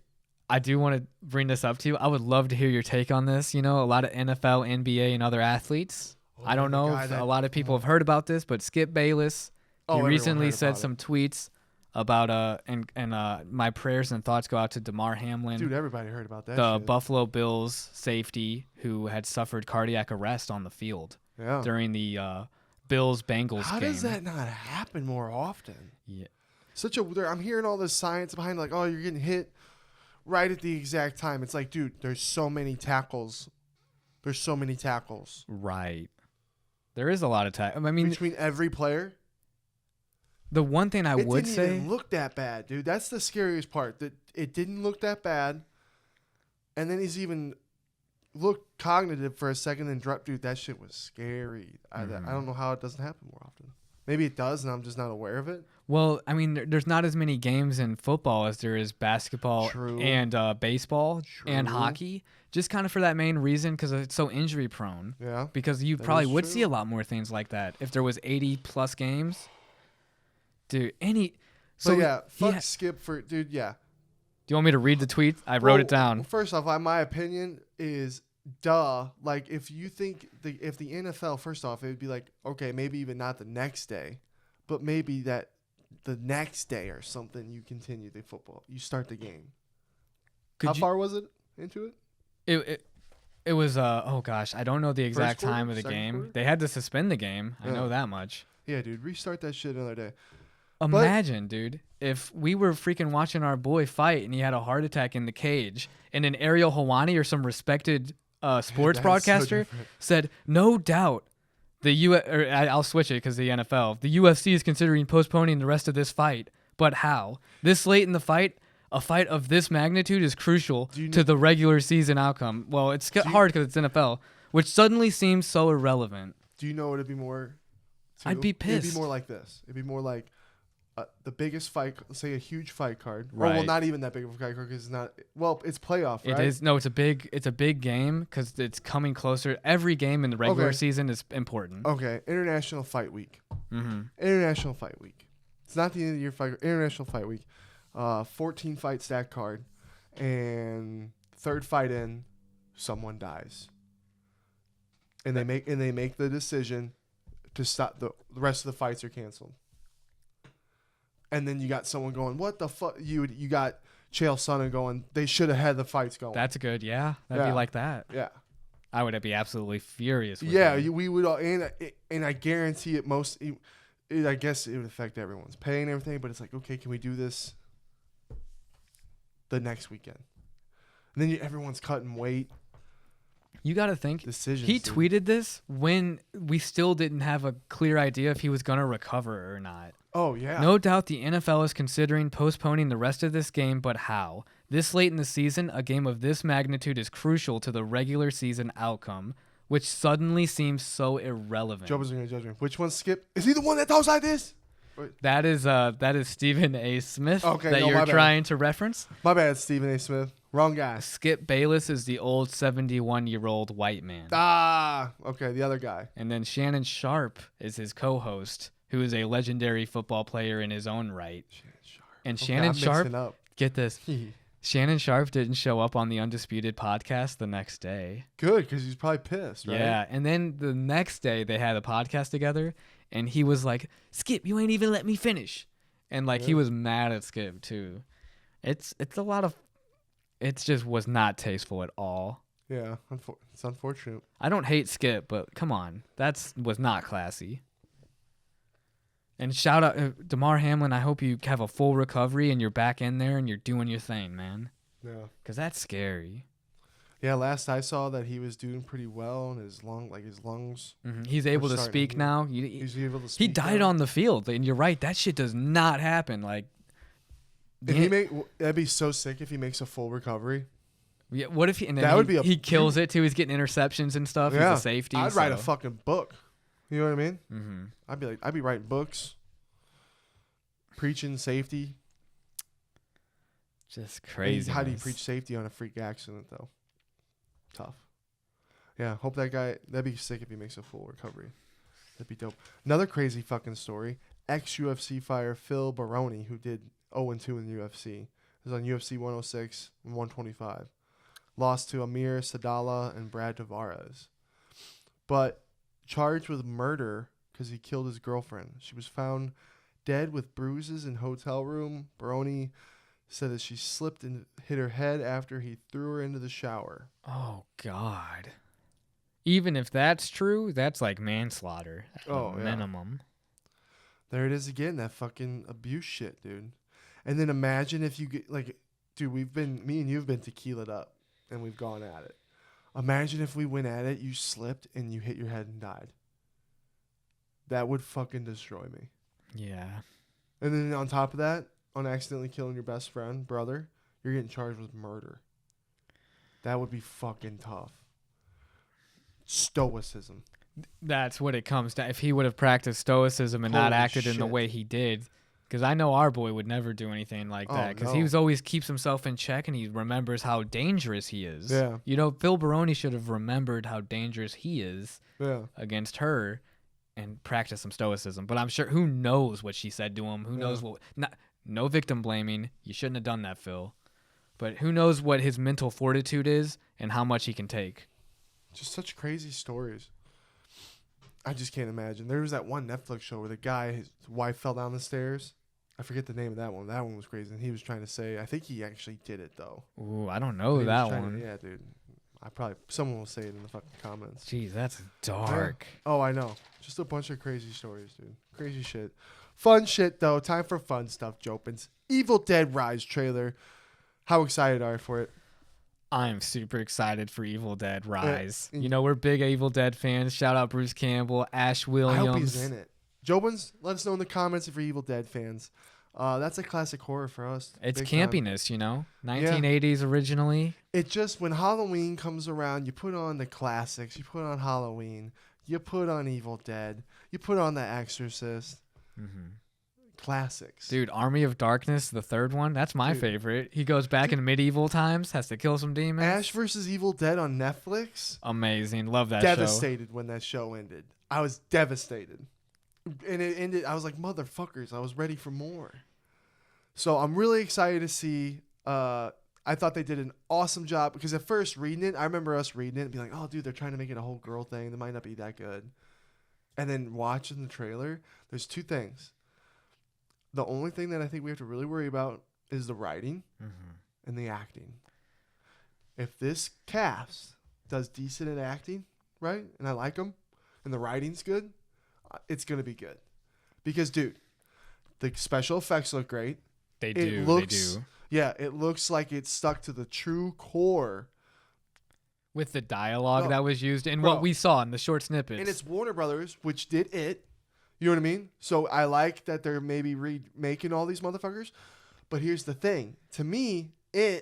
I do want to bring this up to you. I would love to hear your take on this. A lot of NFL, NBA, and other athletes. I don't know if a lot of people have heard about this, but Skip Bayless, he recently said some tweets about and my prayers and thoughts go out to Damar Hamlin. Dude, everybody heard about that. The Buffalo Bills safety who had suffered cardiac arrest on the field during the Bills-Bengals game. How does that not happen more often? Yeah. I'm hearing all this science behind you're getting hit right at the exact time. It's like, dude, there's so many tackles. Right. There is a lot of tackles. I mean, between every player. The one thing I would say, it didn't even look that bad, dude. That's the scariest part. That it didn't look that bad, and then he's even looked cognitive for a second and dropped. Dude, that shit was scary. I don't know how it doesn't happen more often. Maybe it does, and I'm just not aware of it. Well, I mean, there's not as many games in football as there is basketball and baseball and hockey. Just kind of for that main reason, because it's so injury prone. Yeah. Because you probably would see a lot more things like that if there was 80+ games. Dude, fuck Skip for dude. Yeah. Do you want me to read the tweet? I wrote it down. First off, my opinion is like if you think if the NFL, first off, it would be like, okay, maybe even not the next day, but maybe that the next day or something you continue the football. You start the game. How far was it into it? It was oh gosh, I don't know the exact time of the game. Quarter? They had to suspend the game. I know that much. Yeah, dude, restart that shit another day. Imagine, dude, if we were freaking watching our boy fight and he had a heart attack in the cage, and an Ariel Helwani or some respected sports broadcaster said, "No doubt, I'll switch it because the NFL, the UFC is considering postponing the rest of this fight. But how? This late in the fight, A fight of this magnitude is crucial Do you to the regular season outcome. Well, it's hard because it's NFL, which suddenly seems so irrelevant. Do you know what it'd be more? I'd be It'd pissed. be more like this. It'd be more like the biggest fight, say a huge fight card. Right. Or, well, not even that big of a fight card because it's not. Well, it's playoff, right? It is. No, it's a big game because it's coming closer. Every game in the regular season is important. Okay, International Fight Week. Mm-hmm. International Fight Week. It's not the end of the year fight. International Fight Week. 14 fight stack card, and third fight in, someone dies. And they make the decision to stop. The rest of the fights are canceled. And then you got someone going, what the fuck? You got Chael Sonnen going, they should have had the fights going. That's good. Yeah, that'd be like that. Yeah. I would be absolutely furious with we would all, and I guarantee it I guess it would affect everyone's pay and everything, but it's like, okay, can we do this the next weekend? And then everyone's cutting weight. You got to think. Decisions. He tweeted this when we still didn't have a clear idea if he was going to recover or not. Oh, yeah. No doubt the NFL is considering postponing the rest of this game, but how? This late in the season, a game of this magnitude is crucial to the regular season outcome, which suddenly seems so irrelevant. Jobins are going to judge me. Which one, Skip? Is he the one that talks like this? That is Stephen A. Smith that no, you're trying to reference. My bad, Stephen A. Smith. Wrong guy. Skip Bayless is the old 71-year-old white man. Okay, the other guy. And then Shannon Sharp is his co-host, who is a legendary football player in his own right. And Shannon Sharp, get this, Shannon Sharp didn't show up on the Undisputed podcast the next day. Good, because he's probably pissed, right? Yeah, and then the next day they had a podcast together, and he was like, Skip, you ain't even let me finish. And he was mad at Skip too. It's a lot of, it just was not tasteful at all. Yeah, it's unfortunate. I don't hate Skip, but come on, was not classy. And shout out Damar Hamlin. I hope you have a full recovery and you're back in there and you're doing your thing, man. Yeah. Because that's scary. Yeah, last I saw that he was doing pretty well and his lungs. Mm-hmm. He's able to speak now. He's able to speak. He died on the field, and you're right. That shit does not happen. That'd be so sick if he makes a full recovery. Yeah. What if he kills it too? He's getting interceptions and stuff. Yeah. He's a safety. I'd write a fucking book. You know what I mean? Mm-hmm. I'd be writing books, preaching safety. Just crazy. How do you preach safety on a freak accident though? Tough. Yeah, hope that'd be sick if he makes a full recovery. That'd be dope. Another crazy fucking story. Ex-UFC fighter Phil Baroni, who did 0-2 in the UFC, is on UFC 106 and 125. Lost to Amir Sadala and Brad Tavares. But charged with murder because he killed his girlfriend. She was found dead with bruises in hotel room. Baroni said that she slipped and hit her head after he threw her into the shower. Oh, God. Even if that's true, that's like manslaughter at minimum. There it is again, that fucking abuse shit, dude. And then imagine if you get, dude, me and you have been tequila'd up, and we've gone at it. Imagine if we went at it, you slipped, and you hit your head and died. That would fucking destroy me. Yeah. And then on top of that, on accidentally killing your best friend, brother, you're getting charged with murder. That would be fucking tough. Stoicism. That's what it comes to. If he would have practiced stoicism and not acted in the way he did, because I know our boy would never do anything like that, because he always keeps himself in check and he remembers how dangerous he is. Yeah. You know, Phil Baroni should have remembered how dangerous he is against her and practiced some stoicism. But I'm sure, who knows what she said to him? Who knows what? No victim blaming. You shouldn't have done that, Phil. But who knows what his mental fortitude is and how much he can take. Just such crazy stories. I just can't imagine. There was that one Netflix show where his wife fell down the stairs. I forget the name of that one. That one was crazy. And he was trying to say, I think he actually did it, though. Ooh, I don't know that one. Yeah, dude. Someone will say it in the fucking comments. Jeez, that's dark. Yeah. Oh, I know. Just a bunch of crazy stories, dude. Crazy shit. Fun shit, though. Time for fun stuff, Jopins. Evil Dead Rise trailer. How excited are you for it? I'm super excited for Evil Dead Rise. You know, we're big Evil Dead fans. Shout out Bruce Campbell, Ash Williams. I hope he's in it. Jobins, let us know in the comments if you're Evil Dead fans. That's a classic horror for us. It's big time. campiness, 1980s originally. It just, when Halloween comes around, you put on the classics. You put on Halloween. You put on Evil Dead. You put on The Exorcist. Mm-hmm. Classics. Dude, Army of Darkness, the third one, that's my favorite. He goes back in medieval times, has to kill some demons. Ash vs. Evil Dead on Netflix. Amazing. Love that Devastated when that show ended. I was devastated. And it ended, I was like, motherfuckers, I was ready for more. So I'm really excited to see. I thought they did an awesome job because at first reading it, I remember us reading it and being like, oh, dude, they're trying to make it a whole girl thing. That might not be that good. And then watching the trailer, there's two things. The only thing that I think we have to really worry about is the writing and the acting. If this cast does decent at acting, right, and I like them, and the writing's good, it's going to be good. Because, dude, the special effects look great. They do. Yeah, it looks like it's stuck to the true core. With the dialogue that was used and what we saw in the short snippets. And it's Warner Brothers, which did it. You know what I mean? So I like that they're maybe remaking all these motherfuckers. But here's the thing. To me, I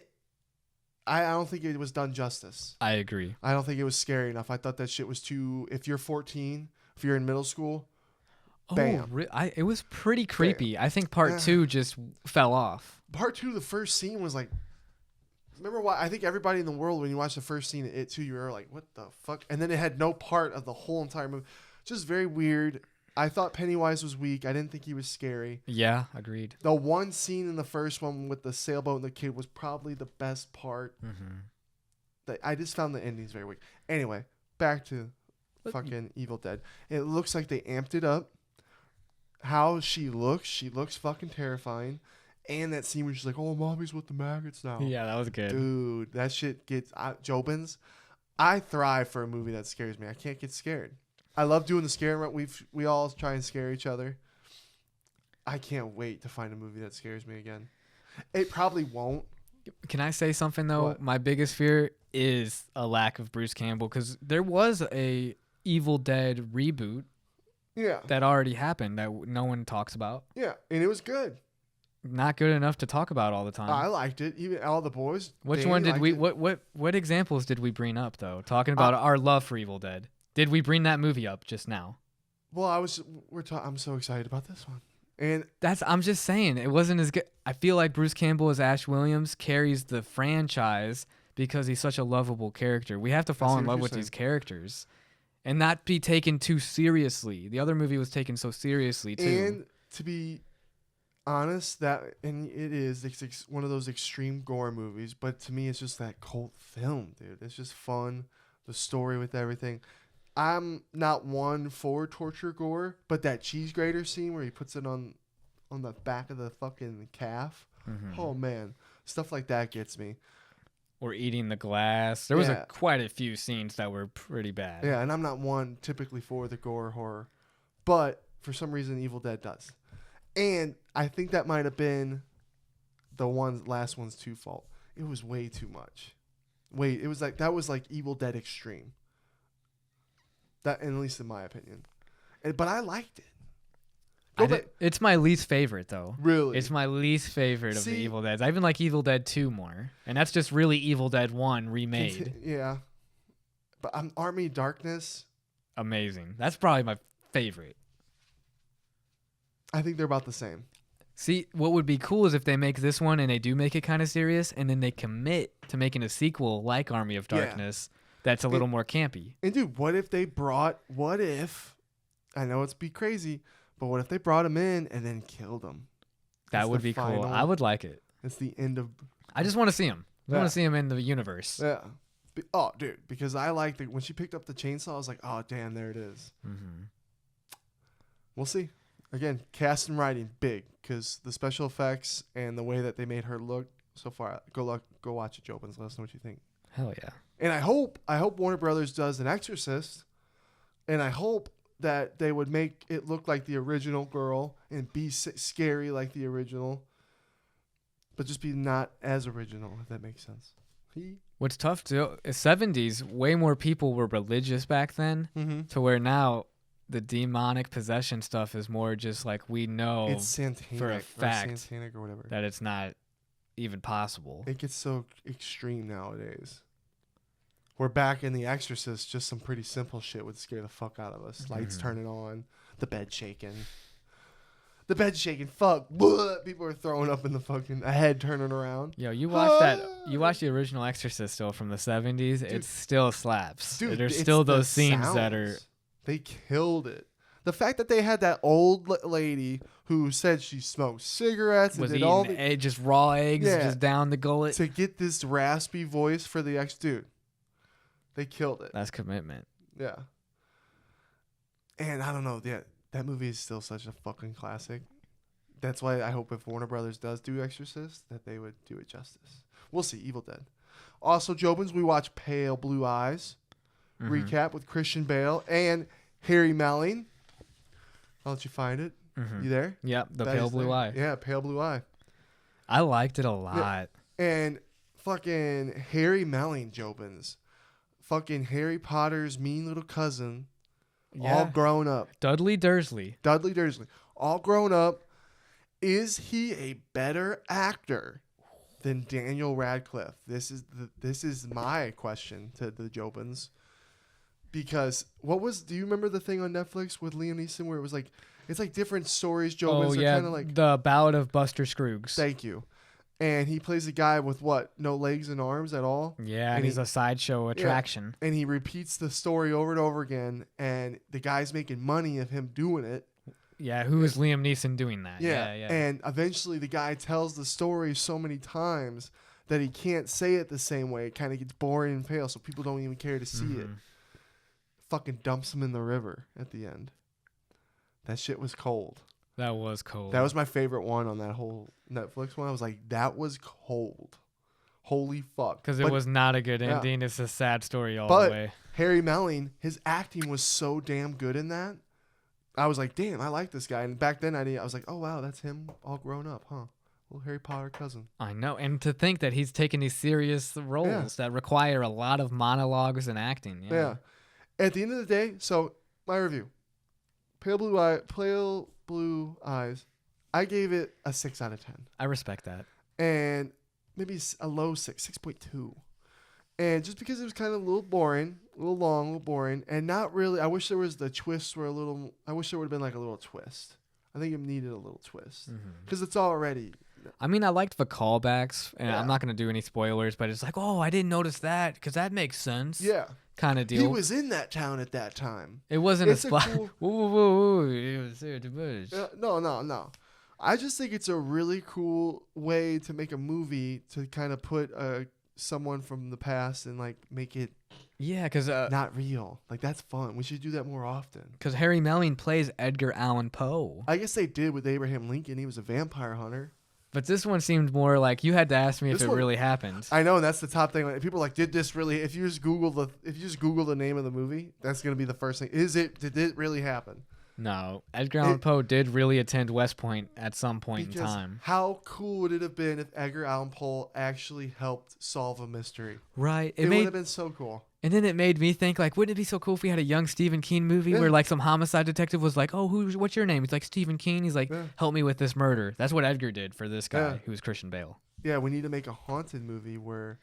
don't think it was done justice. I agree. I don't think it was scary enough. I thought that shit was too... If you're 14, if you're in middle school, bam. It was pretty creepy. Bam. I think part 2 just fell off. Part 2, the first scene was like... Remember why? I think everybody in the world, when you watch the first scene of It Too, you were like, what the fuck? And then it had no part of the whole entire movie. Just very weird. I thought Pennywise was weak. I didn't think he was scary. Yeah, agreed. The one scene in the first one with the sailboat and the kid was probably the best part. I just found the endings very weak. Anyway, back to fucking Evil Dead. It looks like they amped it up. How she looks fucking terrifying. And that scene where she's like, oh, mommy's with the maggots now. Yeah, that was good. Dude, that shit gets... Jobins, I thrive for a movie that scares me. I can't get scared. I love doing the scare. We all try and scare each other. I can't wait to find a movie that scares me again. It probably won't. Can I say something, though? What? My biggest fear is a lack of Bruce Campbell, because there was a Evil Dead reboot that already happened that no one talks about. Yeah, and it was good. Not good enough to talk about all the time. I liked it. Even all the boys. Which one did we? What examples did we bring up though? Talking about our love for Evil Dead. Did we bring that movie up just now? Well, I'm so excited about this one, and I'm just saying it wasn't as good. I feel like Bruce Campbell as Ash Williams carries the franchise because he's such a lovable character. We have to fall in love with these characters, and not be taken too seriously. The other movie was taken so seriously too. And to be honest, it's one of those extreme gore movies, but to me it's just that cult film, dude. It's just fun, the story with everything. I'm not one for torture gore, but that cheese grater scene where he puts it on the back of the fucking calf, oh man, stuff like that gets me. Or eating the glass. There was quite a few scenes that were pretty bad. Yeah, and I'm not one typically for the gore horror, but for some reason Evil Dead does. And I think that might have been the last one's too fault. It was way too much. That was like Evil Dead Extreme. That, at least in my opinion. But I liked it. It's my least favorite though. Really? It's my least favorite of the Evil Deads. I even like Evil Dead 2 more. And that's just really Evil Dead 1 remade. Yeah. But Army of Darkness. Amazing. That's probably my favorite. I think they're about the same. See, what would be cool is if they make this one and they do make it kind of serious, and then they commit to making a sequel like Army of Darkness that's a little more campy. And dude, what if, I know it's be crazy, but what if they brought him in and then killed him? That would be cool. I would like it. It's the end of... I just want to see him. I want to see him in the universe. Yeah. Oh, dude, because I like when she picked up the chainsaw, I was like, oh, damn, there it is. We'll see. Again, cast and writing, big, because the special effects and the way that they made her look so far. Go watch it, Jobins. Let us know what you think. Hell yeah. And I hope Warner Brothers does an Exorcist, and I hope that they would make it look like the original girl and be scary like the original, but just be not as original, if that makes sense. What's tough too is 70s, way more people were religious back then to where now the demonic possession stuff is more just like we know It's satanic for a fact or satanic or whatever. that it's not even possible. It gets so extreme nowadays. We're back in The Exorcist. Just some pretty simple shit would scare the fuck out of us. Lights turning on, the bed shaking. The bed shaking. Fuck. Blah. People are throwing up in the fucking a head turning around. Yo, you watch that? You watch the original Exorcist still from the 70s? Dude, it still slaps. Dude, There's it's still the those scenes that are. sounds. They killed it. The fact that they had that old lady who said she smoked cigarettes and Was did eating all the just raw eggs Yeah. just down the gullet. to get this raspy voice for the dude. They killed it. That's commitment. Yeah. And I don't know. Yeah, that movie is still such a fucking classic. That's why I hope if Warner Brothers does do Exorcist, that they would do it justice. We'll see. Evil Dead. Also, Jobins, we watch Pale Blue Eyes recap with Christian Bale and Harry Melling. I'll let you find it. You there? Yep, the That Pale is Blue there. Eye. Yeah, Pale Blue Eye. I liked it a lot. And fucking Harry Melling, Jobins. Fucking Harry Potter's mean little cousin. Yeah. All grown up. Dudley Dursley. Dudley Dursley. All grown up. Is he a better actor than Daniel Radcliffe? This is my question to the Jobins. Because do you remember the thing on Netflix with Liam Neeson where it was like, it's like different stories, Jobins. Oh, They're yeah. kind of like, The Ballad of Buster Scruggs. thank you. And he plays a guy with what? No legs and arms at all? Yeah, And he's he- a sideshow attraction. And he repeats the story over and over again. And the guy's making money of him doing it. Yeah, who is Liam Neeson doing that? Yeah. And eventually the guy tells the story so many times that he can't say it the same way. It kind of gets boring and pale, so people don't even care to see it. Fucking dumps him in the river at the end. That shit was cold. That was cold. That was my favorite one on that whole Netflix one. I was like, that was cold. Holy fuck. Because it was not a good ending. It's a sad story all the way. Harry Melling, his acting was so damn good in that. I was like, damn, I like this guy. And back then I was like, oh wow, that's him all grown up, huh? Little Harry Potter cousin. I know. And to think that he's taking these serious roles that require a lot of monologues and acting. Yeah. At the end of the day, so my review. Pale Blue Eyes. I gave it a 6 out of 10. I respect that. And maybe a low 6.2. And just because it was kind of a little boring, a little long, a little boring, and not really, I wish there was the twists were a little, I wish there would have been like a little twist. I think it needed a little twist. Because it's already. I mean, I liked the callbacks, and I'm not going to do any spoilers, but it's like, oh, I didn't notice that, because that makes sense. Yeah. Kind of deal. He was in that town at that time. It wasn't It's a a spot. cool- Whoa. It was too much. No. I just think it's a really cool way to make a movie to kind of put someone from the past and like make it Yeah, because not real. Like that's fun. We should do that more often. Harry Melling plays Edgar Allan Poe. I guess they did with Abraham Lincoln. He was a vampire hunter. But this one seemed more like you had to ask me if This it one- really happened. I know, and that's the top thing. Like, people are like, did this really? If you just Google the name of the movie, that's gonna be the first thing. Did it really happen? No, Edgar Allan Poe did really attend West Point at some point in Because time. how cool would it have been if Edgar Allan Poe actually helped solve a mystery? Right. It would have been so cool. And then it made me think, like, wouldn't it be so cool if we had a young Stephen King movie where, like, some homicide detective was like, oh, what's your name? He's like, Stephen King. He's like, help me with this murder. That's what Edgar did for this guy, who was Christian Bale. Yeah, we need to make a haunted movie where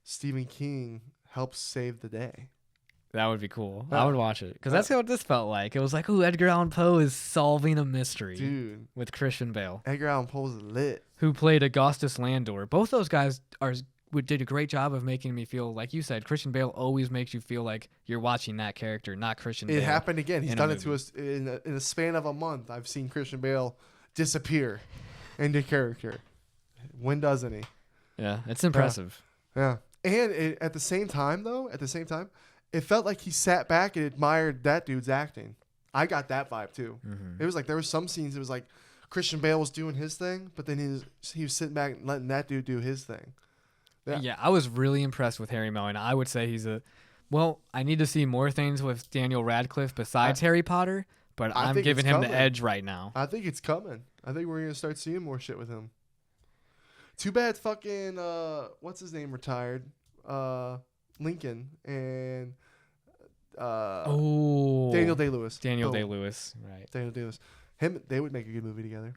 Stephen King helps save the day. That would be cool. I would watch it. Because that's what this felt like. It was like, oh, Edgar Allan Poe is solving a mystery. Dude. With Christian Bale. Edgar Allan Poe's lit. Who played Augustus Landor. Both those guys did a great job of making me feel, like you said, Christian Bale always makes you feel like you're watching that character, not Christian Bale. It happened again. He's done it to movie. us in a span of a month. I've seen Christian Bale disappear into character. When doesn't he? Yeah, it's impressive. Yeah. And at the same time, it felt like he sat back and admired that dude's acting. I got that vibe too. It was like there were some scenes. It was like Christian Bale was doing his thing, but then he was sitting back and letting that dude do his thing. Yeah, I was really impressed with Harry Melling. I would say he's I need to see more things with Daniel Radcliffe besides Harry Potter, but I'm think giving it's him the coming. edge right now. I think it's coming. I think we're going to start seeing more shit with him. Too bad fucking, what's his name retired? Lincoln. And Daniel Day-Lewis. Daniel Boom. Day-Lewis, right? Daniel Day-Lewis. They would make a good movie together.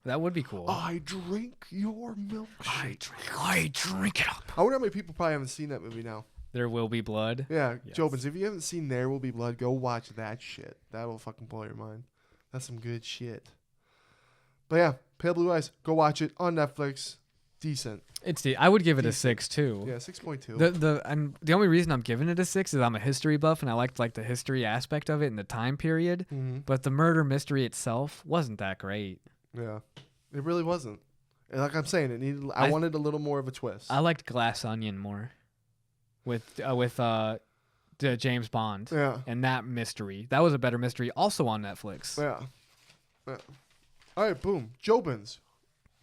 That would be cool. I drink your milkshake. I drink it up. I wonder how many people probably haven't seen that movie now. There Will Be Blood. Yeah, Yes. Jobins, if you haven't seen There Will Be Blood, go watch that shit. That will fucking blow your mind. That's some good shit. But yeah, Pale Blue Eyes, go watch it on Netflix. Decent. I would give it a Decent. 6 too. Yeah, 6.2. The only reason I'm giving it a 6 is I'm a history buff and I liked like the history aspect of it and the time period. Mm-hmm. But the murder mystery itself wasn't that great. Yeah, it really wasn't. And like I'm saying, it needed. I wanted a little more of a twist. I liked Glass Onion more, with the James Bond. Yeah. And that mystery, that was a better mystery, also on Netflix. Yeah. All right, boom. Jobins.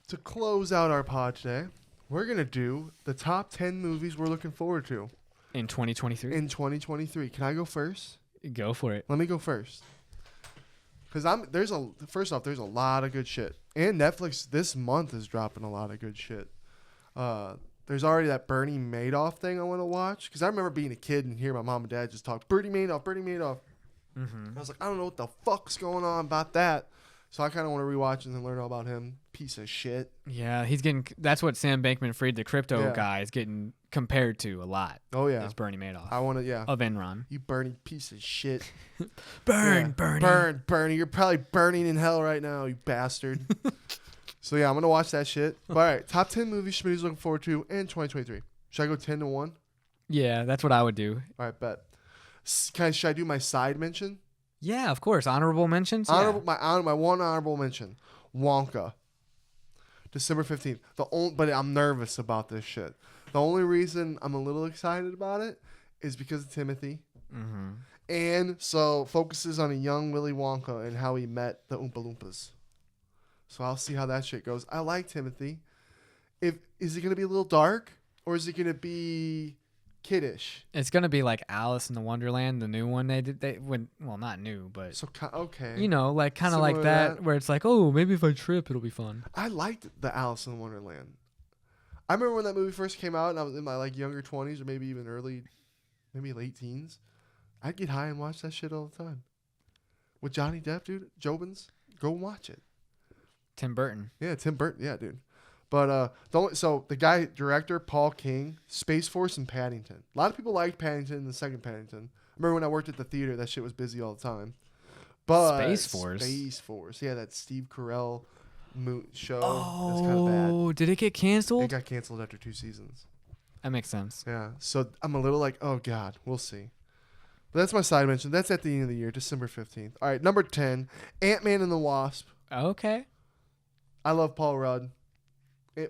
To close out our pod today, we're gonna do the top 10 movies we're looking forward to In 2023. in 2023. Can I go first? Go for it. Let me go first. Cause first off, there's a lot of good shit, and Netflix this month is dropping a lot of good shit. There's already that Bernie Madoff thing I want to watch, because I remember being a kid and hearing my mom and dad just talk Bernie Madoff. Mm-hmm. I was like, I don't know what the fuck's going on about that. So I kind of want to rewatch and then learn all about him. Piece of shit. Yeah, that's what Sam Bankman-Fried, the crypto Yeah. guy, is getting compared to a lot. Oh yeah. Is Bernie Madoff I want to. Yeah. of Enron. You Bernie piece of shit. Bernie. Bernie. You're probably burning in hell right now, you bastard. So yeah, I'm gonna watch that shit. But, all right, top 10 movies Schmitty's looking forward to in 2023. Should I go 10 to 1? Yeah, that's what I would do. All right, bet. Should I do my side mention? Yeah, of course. Honorable mentions. My one honorable mention, Wonka. December 15th. But I'm nervous about this shit. The only reason I'm a little excited about it is because of Timothy. Mm-hmm. And so focuses on a young Willy Wonka and how he met the Oompa Loompas. So I'll see how that shit goes. I like Timothy. Is it going to be a little dark or is it going to be kiddish? It's gonna be like Alice in the Wonderland, the new one not new, but So okay. you know, like kind of Similar like to that, that. where it's like, oh, maybe if I trip, it'll be fun. I liked the Alice in Wonderland. I remember when that movie first came out and I was in my like younger 20s or maybe even maybe late teens. I'd get high and watch that shit all the time. With Johnny Depp, dude, Jobins, go watch it. Tim Burton. Yeah, Tim Burton. Yeah, dude. But the guy, director, Paul King, Space Force and Paddington. A lot of people liked Paddington and the second Paddington. I remember when I worked at the theater, that shit was busy all the time. But Space Force? Space Force. Yeah, that Steve Carell show. That's Oh, kind of bad. did it get It canceled? got canceled after 2 seasons. That makes sense. Yeah, so I'm a little like, oh, God, we'll see. But that's my side mention. That's at the end of the year, December 15th. All right, number 10, Ant-Man and the Wasp. Okay. I love Paul Rudd.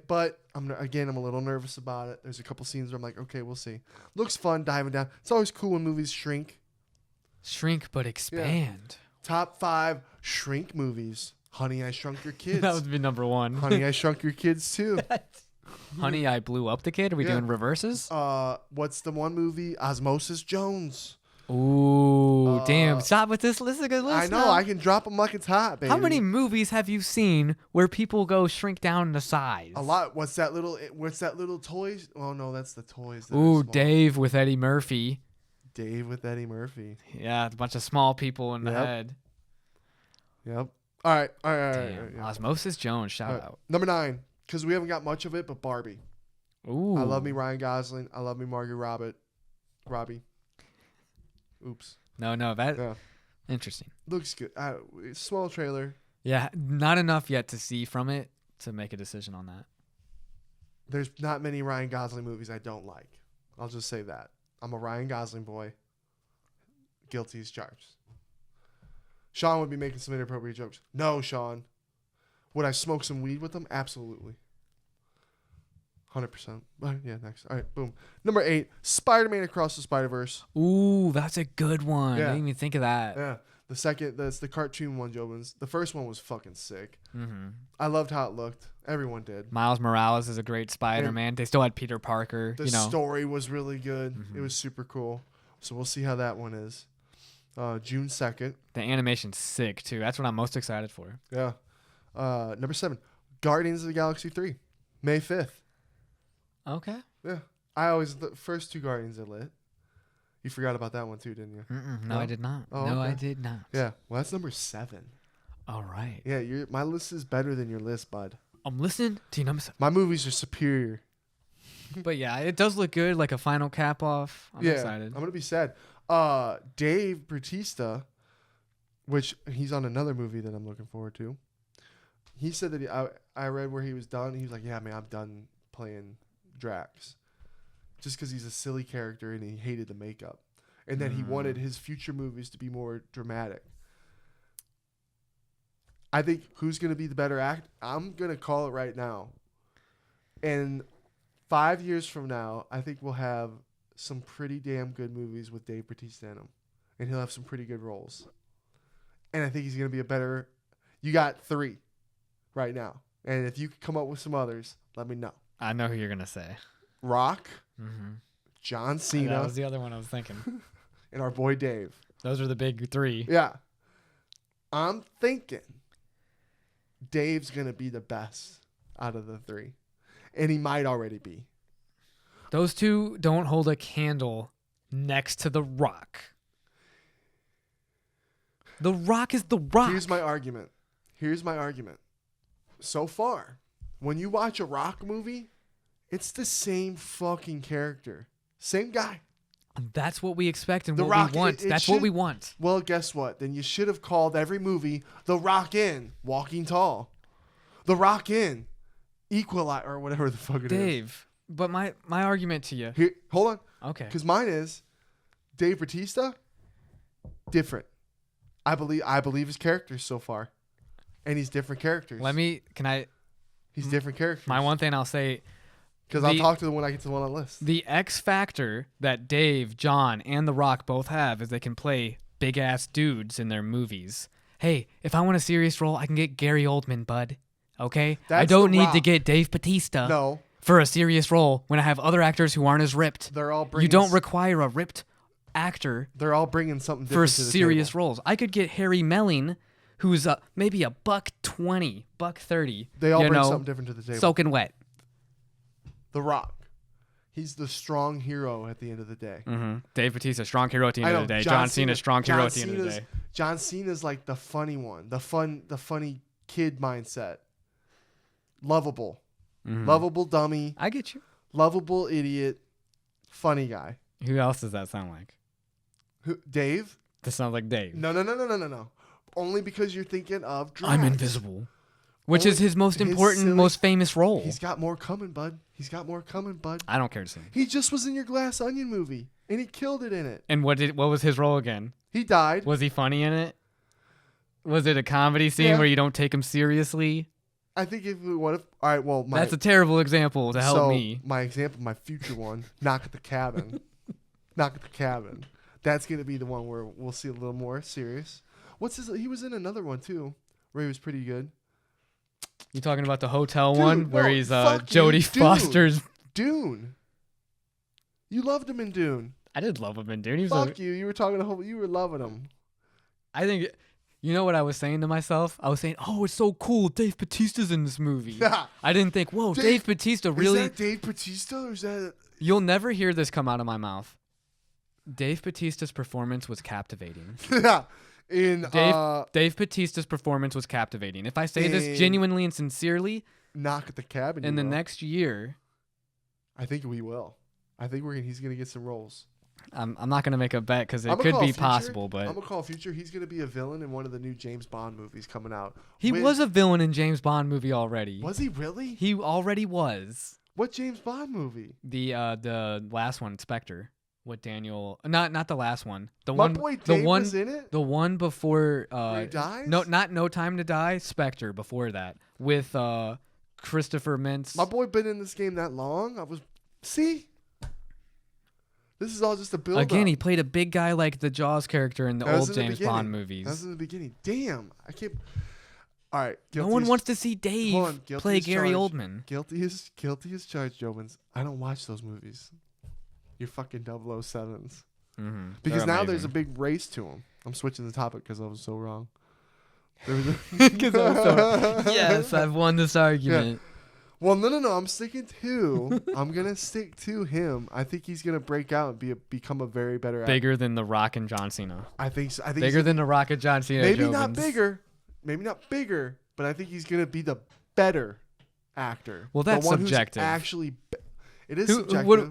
But I'm a little nervous about it. There's a couple scenes where I'm like, okay, we'll see. Looks fun diving down. It's always cool when movies shrink. Shrink but expand. Top 5 shrink movies. Honey, I Shrunk Your Kids. That would be number 1. Honey, I Shrunk Your Kids too. Honey, I Blew Up the Kid. Are we Yeah. doing reverses? What's the one movie? Osmosis Jones. Ooh, damn. Stop with this. This is a good list. I know. now. I can drop them like it's hot, baby. How many movies have you seen where people go shrink down to size? A lot. What's that little toys? Oh no, that's the toys. That are Ooh, small. Dave with Eddie Murphy. Dave with Eddie Murphy. Yeah, a bunch of small people in the Yep. head. Yep. All right. Damn. Yeah. Osmosis Jones, shout All right. out. Number 9, because we haven't got much of it, but Barbie. Ooh. I love me Ryan Gosling. I love me Margot Robbie. Oops. No, that Yeah. interesting. Looks good. Small trailer. Yeah, not enough yet to see from it to make a decision on that. There's not many Ryan Gosling movies I don't like. I'll just say that. I'm a Ryan Gosling boy. Guilty as charged. Sean would be making some inappropriate jokes. No, Sean. Would I smoke some weed with him? Absolutely. 100%. Yeah, next. All right, boom. Number 8, Spider-Man Across the Spider-Verse. Ooh, that's a good one. Yeah. I didn't even think of that. Yeah. The second, that's the cartoon one, Jobins. The first one was fucking sick. Mm-hmm. I loved how it looked. Everyone did. Miles Morales is a great Spider-Man. They still had Peter Parker. The story was really good. Mhm. It was super cool. So we'll see how that one is. June 2nd. The animation's sick, too. That's what I'm most excited for. Yeah. Number 7, Guardians of the Galaxy 3. May 5th. Okay. Yeah. The first 2 Guardians are lit. You forgot about that one too, didn't you? No, I did not. Oh, no, okay. I did not. Yeah. Well, that's number 7. All right. Yeah, my list is better than your list, bud. I'm listening to your number 7. My movies are superior. But yeah, it does look good, like a final cap off. I'm excited. I'm gonna be sad. Dave Bautista, which he's on another movie that I'm looking forward to. He said that I read where he was done. He was like, "Yeah, man, I'm done playing Drax," just because he's a silly character and he hated the makeup, and then he wanted his future movies to be more dramatic. I think who's gonna be the better act? I'm gonna call it right now. And 5 years from now, I think we'll have some pretty damn good movies with Dave Bautista in them. And he'll have some pretty good roles. And I think he's going to be a better... You got 3 right now. And if you could come up with some others, let me know. I know who you're going to say. Rock, John Cena. That was the other one I was thinking. And our boy Dave. Those are the big 3. Yeah. I'm thinking Dave's going to be the best out of the 3. And he might already be. Those 2 don't hold a candle next to The Rock. The Rock is The Rock. Here's my argument. So far, when you watch a Rock movie, it's the same fucking character. Same guy. That's what we expect and The what Rock, we want. That's what we want. Well, guess what? Then you should have called every movie The Rock in Walking Tall. The Rock in Equalize or whatever the fuck it is. Dave, but my argument to you. Here, hold on. Okay. Because mine is Dave Bautista, different. I believe his characters so far. And he's different characters. He's different characters. My one thing I'll say, because I'll talk to the one I get to the one on the list. The X factor that Dave, John, and The Rock both have is they can play big ass dudes in their movies. Hey, if I want a serious role, I can get Gary Oldman, bud. Okay? I don't need to get Dave Bautista for a serious role when I have other actors who aren't as ripped. They're all bringing You don't require a ripped actor. They're all bringing something different for to the serious table. roles. I could get Harry Melling, who's maybe a $120, $130. They all bring something different to the table. Soaking wet. The Rock. He's the strong hero at the end of the day. Mm-hmm. Dave Bautista, strong hero at the end of the day. John Cena, strong hero at the end of the day. John Cena's like the funny one, the funny kid mindset. Lovable. Mm-hmm. Lovable dummy. I get you. Lovable idiot. Funny guy. Who else does that sound like? Dave? That sounds like Dave. No. Only because you're thinking of Drax. I'm invisible. Which is his most important, most famous role. He's got more coming, bud. I don't care to see him. He just was in your Glass Onion movie, and he killed it in it. And what was his role again? He died. Was he funny in it? Was it a comedy scene where you don't take him seriously? I think all right, well, that's a terrible example to help me. My example, my future one, Knock at the Cabin. Knock at the Cabin. That's going to be the one where we'll see a little more serious. He was in another one, too, where he was pretty good. You talking about the hotel one where he's Jodie Dune. Foster's... Dune. You loved him in Dune. I did love him in Dune. You were talking you were loving him. I think... You know what I was saying to myself? I was saying, oh, it's so cool. Dave Bautista's in this movie. I didn't think, whoa, Dave Bautista really... Is that Dave Bautista or is that... You'll never hear this come out of my mouth. Dave Bautista's performance was captivating. Dave Bautista's performance was captivating. If I say this genuinely and sincerely... Knock at the Cabin. In the next year... I think we will. I think he's going to get some roles. I'm not going to make a bet because it could be possible, but... I'm going to call future. He's going to be a villain in one of the new James Bond movies coming out. He was a villain in James Bond movie already. Was he really? He already was. What James Bond movie? The last one, Spectre. What Daniel... Not the last one. Boy Dave was in it? The one before... where he dies? No, not No Time to Die. Spectre before that. With Christopher Mintz. My boy been in this game that long? See? This is all just a build Again, up. he played a big guy like the Jaws character in the old James Bond movies. That was in the beginning. Damn. I can't... All right. No one wants to see Dave play Gary Oldman. Guilty as charged, Jobins. I don't watch those movies. You're fucking 007s. Mm-hmm. Because now there's a big race to them. I'm switching the topic because I was so wrong. Yes, I've won this argument. Yeah. Well, no. I'm sticking to. I'm gonna stick to him. I think he's gonna break out and become a very better actor. Bigger than The Rock and John Cena. I think so. I think Bigger than The Rock and John Cena. maybe Jobins. not bigger. Maybe not bigger, but I think he's gonna be the better actor. Well, that's the one subjective. Who's actually, it is Who- subjective. what-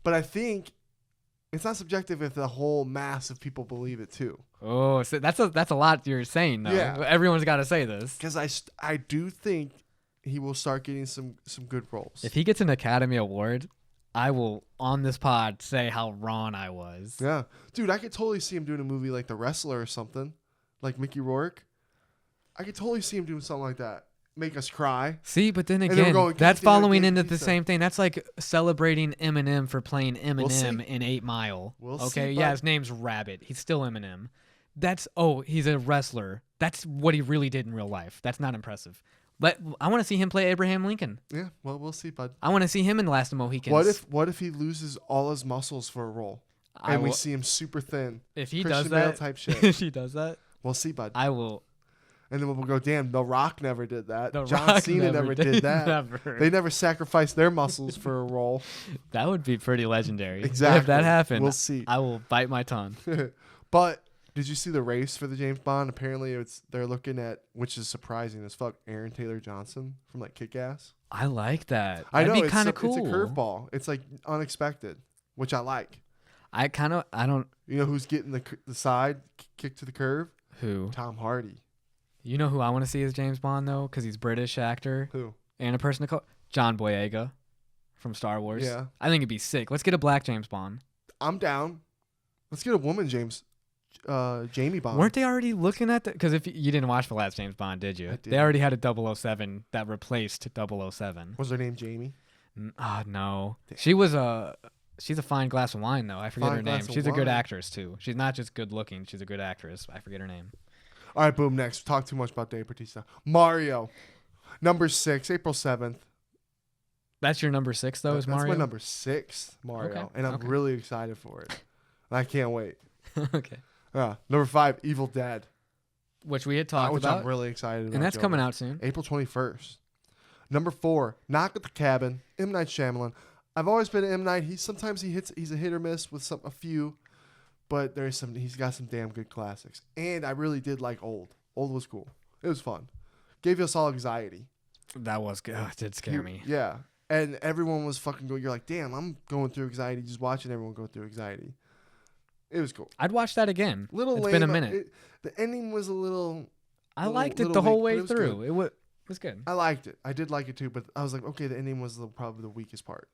But I think it's not subjective if the whole mass of people believe it too. Oh, so that's a lot you're saying though. Yeah. Everyone's got to say this. Because I do think he will start getting some good roles. If he gets an Academy Award, I will on this pod say how wrong I was. Yeah, dude, I could totally see him doing a movie like The Wrestler or something, like Mickey Rourke. I could totally see him doing something like that. Make us cry. See, but then then we're again, going, that's "God damn it, following get into the pizza." same thing. That's like celebrating Eminem for playing see. Eminem in 8 Mile. We'll okay, see, yeah, bud. his name's Rabbit. He's still Eminem. He's a wrestler. That's what he really did in real life. That's not impressive. But I want to see him play Abraham Lincoln. Yeah, well, we'll see, bud. I want to see him in The Last of the Mohicans. What if he loses all his muscles for a role, and we see him super thin? if he Christian does Bale that, type shit. if he does that, We'll see, bud. I will. And then we'll go, damn, The Rock never did that. The John Rock Cena never did that. Never. They never sacrificed their muscles for a role. That would be pretty legendary. Exactly. If that happened, We'll see. I will bite my tongue. But did you see the race for the James Bond? Apparently, they're looking at, which is surprising as fuck, Aaron Taylor Johnson from like Kick-Ass. I like that. I know That'd be it's kind a of cool. It's a curveball. It's like unexpected, which I like. I don't. You know who's getting the side kick to the curve? Who? Tom Hardy. You know who I want to see as James Bond though, because he's British actor Who? and a person to call John Boyega from Star Wars. Yeah. I think it'd be sick. Let's get a black James Bond. I'm down. Let's get a woman Jamie Bond. Weren't they already looking at that? Because if you didn't watch the last James Bond, did you? I did. They already had a 007 that replaced 007. Was her name Jamie? No. She's a fine glass of wine though. I forget Fine her name. glass of She's a good wine. actress too. She's not just good looking. She's a good actress. I forget her name. All right, boom. Next, talk too much about Dave Bautista. Mario, number 6, April 7th. That's your number 6 though, is Mario? That's my number 6, Mario, Okay, and I'm okay. really excited for it. I can't wait. Okay. Number 5, Evil Dead, Which we had talked which about. I'm really excited about. And that's Joe. coming out soon. April 21st. Number 4, Knock at the Cabin, M. Night Shyamalan. I've always been an M. Night. He's a hit or miss with a few, but he's got some damn good classics. And I really did like Old. Old was cool. It was fun. Gave us all anxiety. That was good. It did scare me. Yeah. And everyone was fucking going, you're like, damn, I'm going through anxiety just watching everyone go through anxiety. It was cool. I'd watch that again. Little It's lame. been a minute. The ending was a little. I liked it little the whole weak, but way it was through. good. It was good. I liked it. I did like it too, but I was like, okay, the ending was probably the weakest part.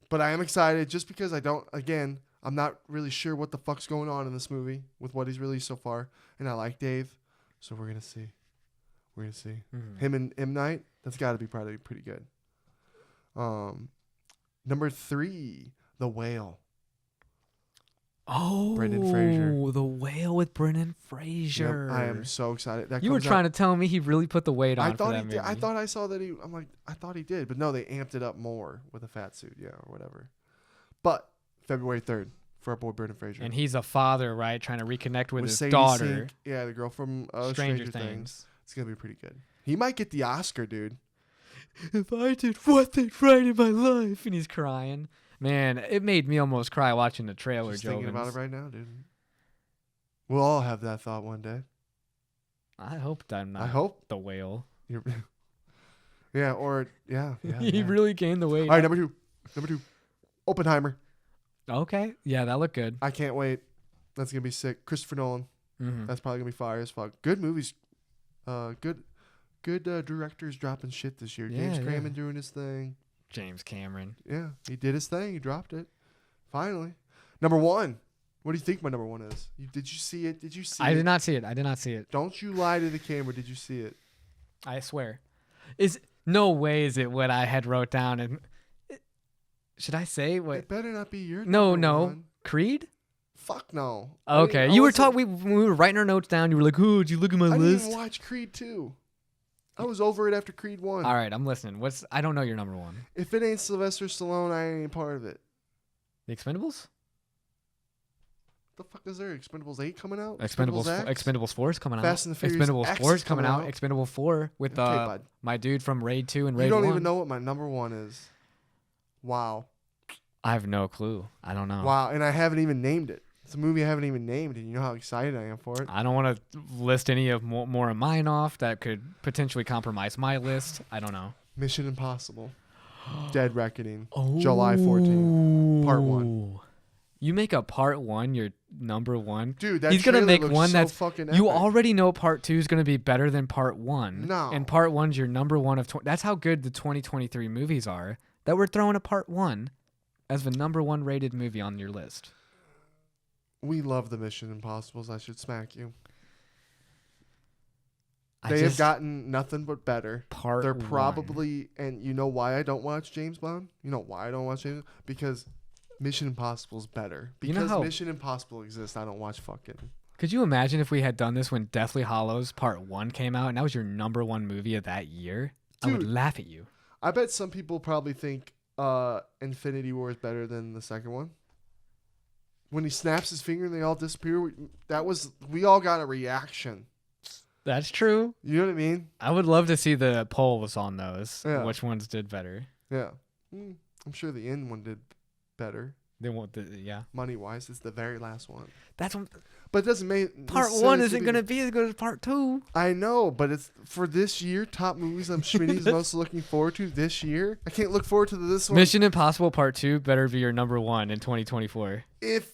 But I am excited just because I'm not really sure what the fuck's going on in this movie with what he's released so far. And I like Dave. So we're going to see. We're going to see. Mhm. Him and M. Night, that's got to be probably pretty good. Number 3, The Whale. Oh, Brendan Fraser. The Whale with Brendan Fraser. Yep, I am so excited. You were trying to tell me he really put the weight on I for thought that he movie. did. I thought I saw that I thought he did, but no, they amped it up more with a fat suit, yeah, or whatever. But February 3rd for our boy Brendan Fraser. And he's a father, right? Trying to reconnect with his Sadie daughter. Sink, yeah, the girl from Stranger Stranger Things. Things. It's gonna be pretty good. He might get the Oscar, dude. If I did what they right in my life, and he's crying. Man, it made me almost cry watching the trailer. Just thinking about it Jobins. right now, dude. We'll all have that thought one day. I hope that I'm not I hope. the Whale. You're yeah, or yeah. He yeah. really gained the weight. All right, number 2, Oppenheimer. Okay, yeah, that looked good. I can't wait. That's gonna be sick. Christopher Nolan. Mhm. That's probably gonna be fire as fuck. Good movies. Good directors dropping shit this year. James Yeah, Cameron yeah. doing his thing. James Cameron. Yeah, he did his thing. He dropped it. Finally. Number 1. What do you think my number 1 is? Did you see it? Did you see it? I did not see it. I did not see it. Don't you lie to the camera. Did you see it? I swear. Is no way is it what I had wrote down and should I say what? It better not be your No, number no. 1. Creed? Fuck no. Okay. You were talking when we were writing our notes down, you were like, "Oh, did you look at my I didn't list?" even watch Creed 2. I was over it after Creed 1. All right, I'm listening. I don't know your number 1. If it ain't Sylvester Stallone, I ain't part of it. The Expendables? The fuck is there? Expendables 8 coming out? Expendables 4 is coming out. Fast and the Furious Expendables X 4 is is coming coming out. out. Expendables 4 with bud. my dude from Raid 2 and Raid 1. You don't even know what my number 1 is. Wow. I have no clue. I don't know. Wow, and I haven't even named it. It's a movie I haven't even named, and you know how excited I am for it. I don't want to list any of more of mine off that could potentially compromise my list. I don't know. Mission Impossible. Dead Reckoning. July 14th. Part 1. You make a part 1 your number 1. Dude, that he's gonna trailer make looks one so that's fucking you epic. already know part 2 is gonna be better than part 1. No. And part 1's your number 1 of 20. That's how good the 2023 movies are. That we're throwing a part 1 as the number 1 rated movie on your list. We love the Mission Impossibles. I should smack you. I They have just- gotten nothing but better. part They're 1. probably, and you know why I don't watch James Bond? You know why I don't watch James? Because Mission Impossible's better. You know Because how- Mission Impossible exists, I don't watch fucking. Could you imagine if we had done this when Deathly Hallows Part 1 came out and that was your number 1 movie of that year? I would Dude. laugh at you. I bet some people probably think Infinity War is better than the second one. When he snaps his finger and they all disappear, we all got a reaction. That's true. You know what I mean? I would love to see the polls on those. Yeah. Which ones did better? Yeah. I'm sure the end one did better. They won't. Yeah. Money wise, it's the very last one. That's what, But it doesn't make part 1 isn't going to be as good as part 2. I know, but it's for this year. Top movies Schmitty's most looking forward to this year. I can't look forward to this one. Mission Impossible Part 2 better be your number 1 in 2024. If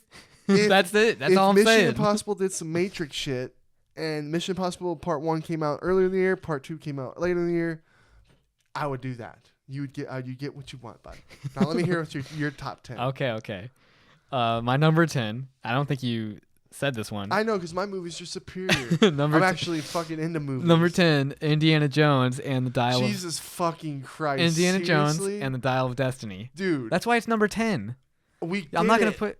That's it. That's if all I'm Mission saying. Impossible did some Matrix shit, and Mission Impossible Part 1 came out earlier in the year, Part 2 came out later in the year, I would do that. You get what you want, bud. Now let me hear what's your top 10. Okay. My number 10. I don't think you said this one. I know, because my movies are superior. Number I'm 10 actually fucking into movies. Number 10, Indiana Jones and the Dial Jesus fucking of Christ. Indiana Jones Seriously? and the Dial of Destiny. Dude, That's why it's number 10. I'm not going to put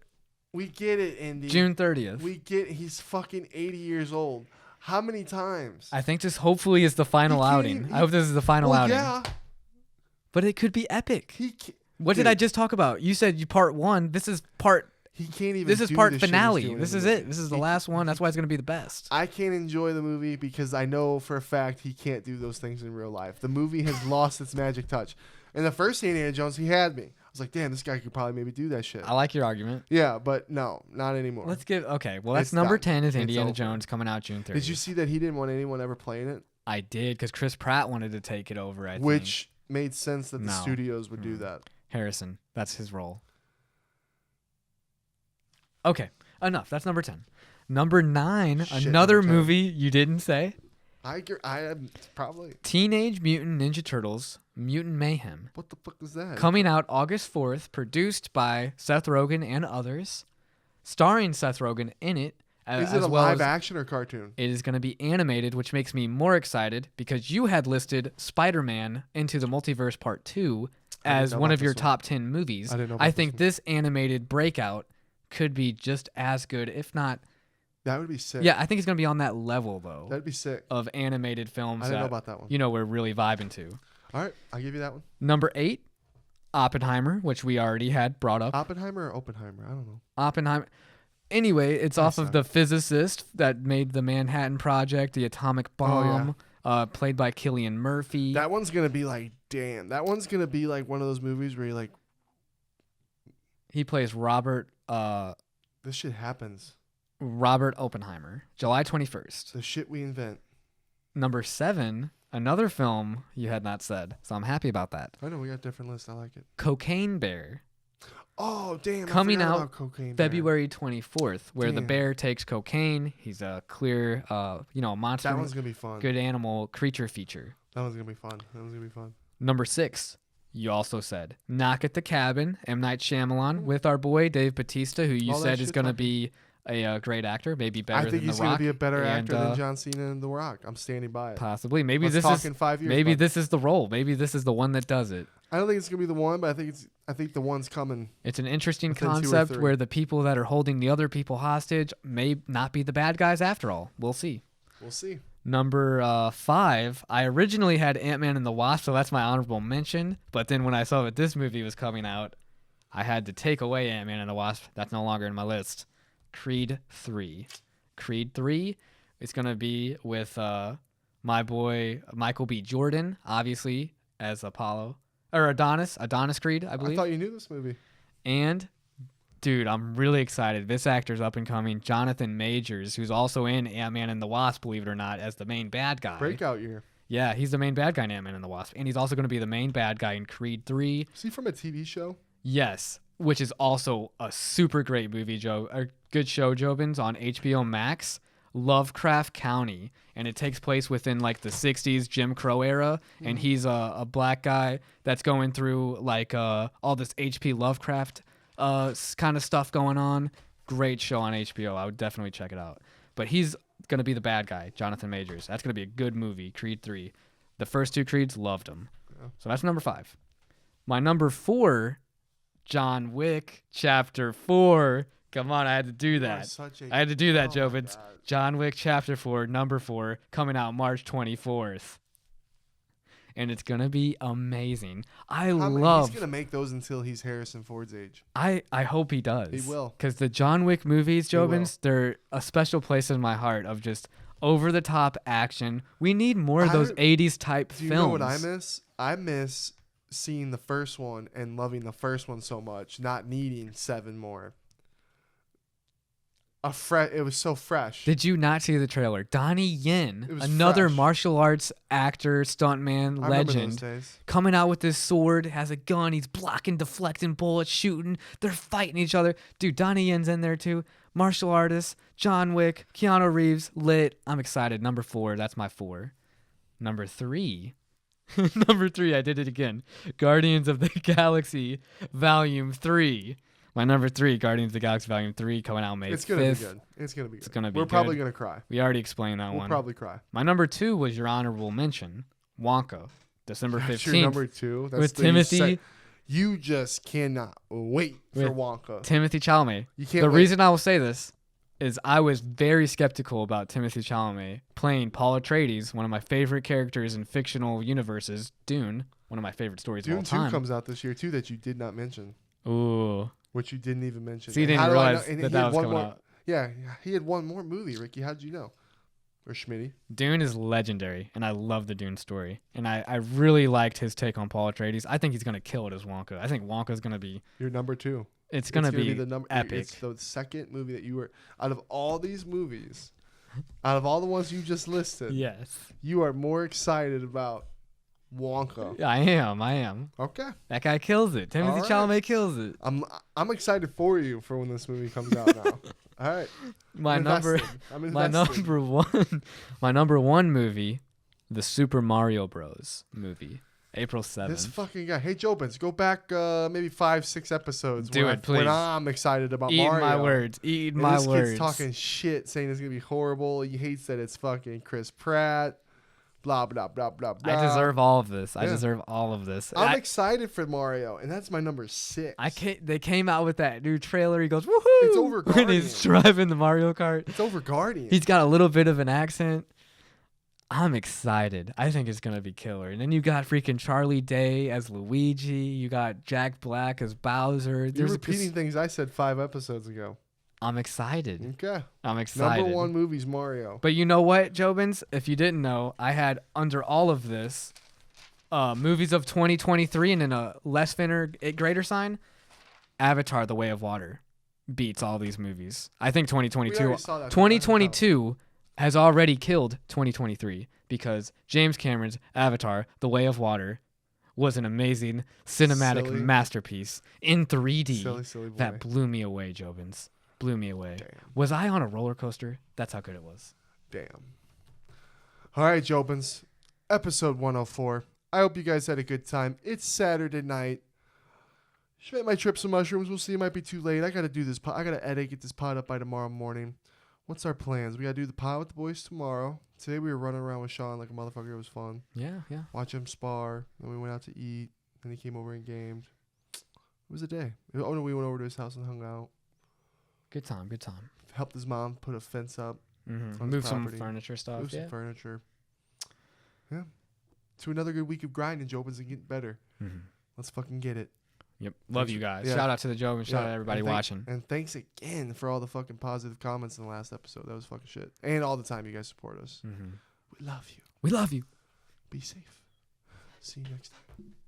We get it, Indy. June 30th. We get he's fucking 80 years old. How many times? I think this hopefully is the final He can't outing. even- I hope this is the final outing. Yeah. But it could be epic. He can't, What did I just talk about? You said you part 1. This is part he can't even This is do part the shit he's finale. doing This in is the it. movie. This is the He- last one. That's why it's going to be the best. I can't enjoy the movie because I know for a fact he can't do those things in real life. The movie has lost its magic touch. In the first Indiana Jones, he had me. I was like, damn, this guy could probably maybe do that shit. I like your argument. Yeah, but no, not anymore. Let's give okay. Well, that's It's number done. 10 is It's Indiana over. Jones coming out June 30th. Did you see that he didn't want anyone ever playing it? I did because Chris Pratt wanted to take it over. I think. Which made sense that the No. studios would do Mm. that. Harrison, that's his role. Okay, enough. That's number 10. Number 9, Shit, another number 10. movie you didn't say. I am probably. Teenage Mutant Ninja Turtles: Mutant Mayhem. What the fuck is that? Coming out August 4th, produced by Seth Rogen and others, starring Seth Rogen in it. Is as it a well live as action or cartoon? it is going to be animated, which makes me more excited because you had listed Spider-Man Into the Multiverse Part 2 I didn't as know one about of your this one. top 10 movies. I didn't know I about think this animated breakout could be just as good, if not. That would be sick. Yeah, I think it's going to be on that level, though, That'd be sick. of animated films I didn't know that, about that one. we're really vibing to. All right, I'll give you that one. Number 8, Oppenheimer, which we already had brought up. Oppenheimer or Oppenheimer? I don't know. Oppenheimer. Anyway, it's That off of the sucks. physicist that made the Manhattan Project, the atomic bomb, played by Cillian Murphy. That one's gonna be like, damn. That one's gonna be like one of those movies where you're like, He plays Robert this shit happens. Oppenheimer, July 21st. The shit we invent. Number 7, another film you had not said, so I'm happy about that. I know we got different lists. I like it. Cocaine Bear, Oh damn! Coming I forgot out about Cocaine Bear. February 24th, where the Damn. bear takes cocaine. He's a clear, monster, That one's gonna be fun. good animal creature feature. That one's gonna be fun. That one's gonna be fun. Number 6, you also said Knock at the Cabin, M. Night Shyamalan, with our boy Dave Bautista, who you All that said is shit going to talking. be a great actor, maybe better I than think The he's gonna Rock. be a better and, actor than John Cena and The Rock. I'm standing by it. Possibly. Maybe Let's this talk is in 5 years. maybe bud. this is the role. Maybe this is the one that does it. I don't think it's gonna be the one, but I think the one's coming. It's an interesting Within 2 or concept 3. where the people that are holding the other people hostage may not be the bad guys after all. We'll see. We'll see. Number 5, I originally had Ant-Man and the Wasp, so that's my honorable mention. But then when I saw that this movie was coming out, I had to take away Ant-Man and the Wasp. That's no longer in my list. Creed 3. Creed 3 is going to be with my boy Michael B. Jordan, obviously, as Apollo. Or Adonis Creed, I believe. I thought you knew this movie. And, dude, I'm really excited. This actor's up and coming. Jonathan Majors, who's also in Ant-Man and the Wasp, believe it or not, as the main bad guy. Breakout year. Yeah, he's the main bad guy in Ant-Man and the Wasp. And he's also going to be the main bad guy in Creed 3. Is he from a TV show? Yes, which is also a super great movie, a good show, Jobins, on HBO Max, Lovecraft County. And it takes place within like the 60s Jim Crow era. And he's a black guy that's going through like all this H.P. Lovecraft kind of stuff going on. Great show on HBO. I would definitely check it out. But he's going to be the bad guy, Jonathan Majors. That's going to be a good movie, Creed 3. The first two Creeds, loved them. Yeah. So that's number 5. My number 4, John Wick, Chapter 4. Come on, I had to do that. I had to do that, Jobins. John Wick, Chapter 4, number 4, coming out March 24th. And it's going to be amazing. He's going to make those until he's Harrison Ford's age. I hope he does. He will. Because the John Wick movies, Jobins, they're a special place in my heart of just over-the-top action. We need more of those 80s type films. Do you know what I miss? I miss seeing the first one and loving the first one so much, not needing 7 more. It was so fresh. Did you not see the trailer? Donnie Yen, another martial arts actor, stuntman, legend, coming out with this sword, has a gun, he's blocking, deflecting bullets, shooting, they're fighting each other. Dude, Donnie Yen's in there too. Martial artist, John Wick, Keanu Reeves, lit. I'm excited. Number 4, that's my 4. Number 3. Number 3, I did it again. Guardians of the Galaxy Volume 3. My number 3, Guardians of the Galaxy Volume 3, coming out May 5th. It's going to be good. It's going to be good. It's going to be We're probably going to cry. We already explained that one. We'll probably cry. My number 2 was your honorable mention, Wonka, December 15th. That's your number 2? That's with Timothy. You just cannot wait for Wonka. Timothy Chalamet. You can't The reason I will say this is I was very skeptical about Timothy Chalamet playing Paul Atreides, one of my favorite characters in fictional universes, Dune, one of my favorite stories of all time. Dune 2 comes out this year, too, that you did not mention. Ooh. Which you didn't even mention. So you didn't realize that was coming out. Yeah, he had one more movie, Ricky. How did you know? Or Schmitty? Dune is legendary, and I love the Dune story. And I really liked his take on Paul Atreides. I think he's going to kill it as Wonka. I think Wonka's going to be... Your number 2. It's going to be epic. It's the second movie that you were... Out of all these movies, out of all the ones you just listed, yes, you are more excited about Wonka. Yeah, I am. Okay. That guy kills it. Timothy Chalamet kills it. I'm excited for you for when this movie comes out now. All right. My number one movie, the Super Mario Bros. Movie. April 7th. This fucking guy. Hey, Jobins, go back maybe 5-6 episodes. Please. When I'm excited about Mario. Eat my words. This kid's talking shit, saying it's going to be horrible. He hates that it's fucking Chris Pratt. Blah, blah, blah, blah, blah. I deserve all of this. Yeah. I'm excited for Mario, and that's my number 6. They came out with that new trailer. He goes, woohoo! It's over Guardians. When he's driving the Mario Kart. It's over Guardians. He's got a little bit of an accent. I'm excited. I think it's going to be killer. And then you got freaking Charlie Day as Luigi. You got Jack Black as Bowser. You're repeating things I said 5 episodes ago. I'm excited. Okay. I'm excited. Number 1 movie's Mario. But you know what, Jobins? If you didn't know, I had under all of this movies of 2023 and then a less greater sign, Avatar: The Way of Water beats all these movies. I think 2022 has already killed 2023 because James Cameron's Avatar: The Way of Water was an amazing cinematic masterpiece in 3D silly boy. that blew me away, Jobins. Blew me away. Damn. Was I on a roller coaster? That's how good it was. Damn. All right, Jobins. Episode 104. I hope you guys had a good time. It's Saturday night. Schmidt might trip some mushrooms. We'll see. It might be too late. I got to do this. I got to edit, get this pod up by tomorrow morning. What's our plans? We got to do the pod with the boys tomorrow. Today we were running around with Sean like a motherfucker. It was fun. Yeah. Watch him spar. Then we went out to eat. Then he came over and gamed. It was a day. Oh, no, we went over to his house and hung out. Good time. Helped his mom put a fence up. Mm-hmm. Move some furniture stuff. Move some furniture. Yeah. To another good week of grinding, Jobins, and getting better. Mm-hmm. Let's fucking get it. Yep. Love you guys. Yeah. Shout out to the Jobins. Shout out to everybody watching. And thanks again for all the fucking positive comments in the last episode. That was fucking shit. And all the time you guys support us. Mm-hmm. We love you. We love you. Be safe. See you next time.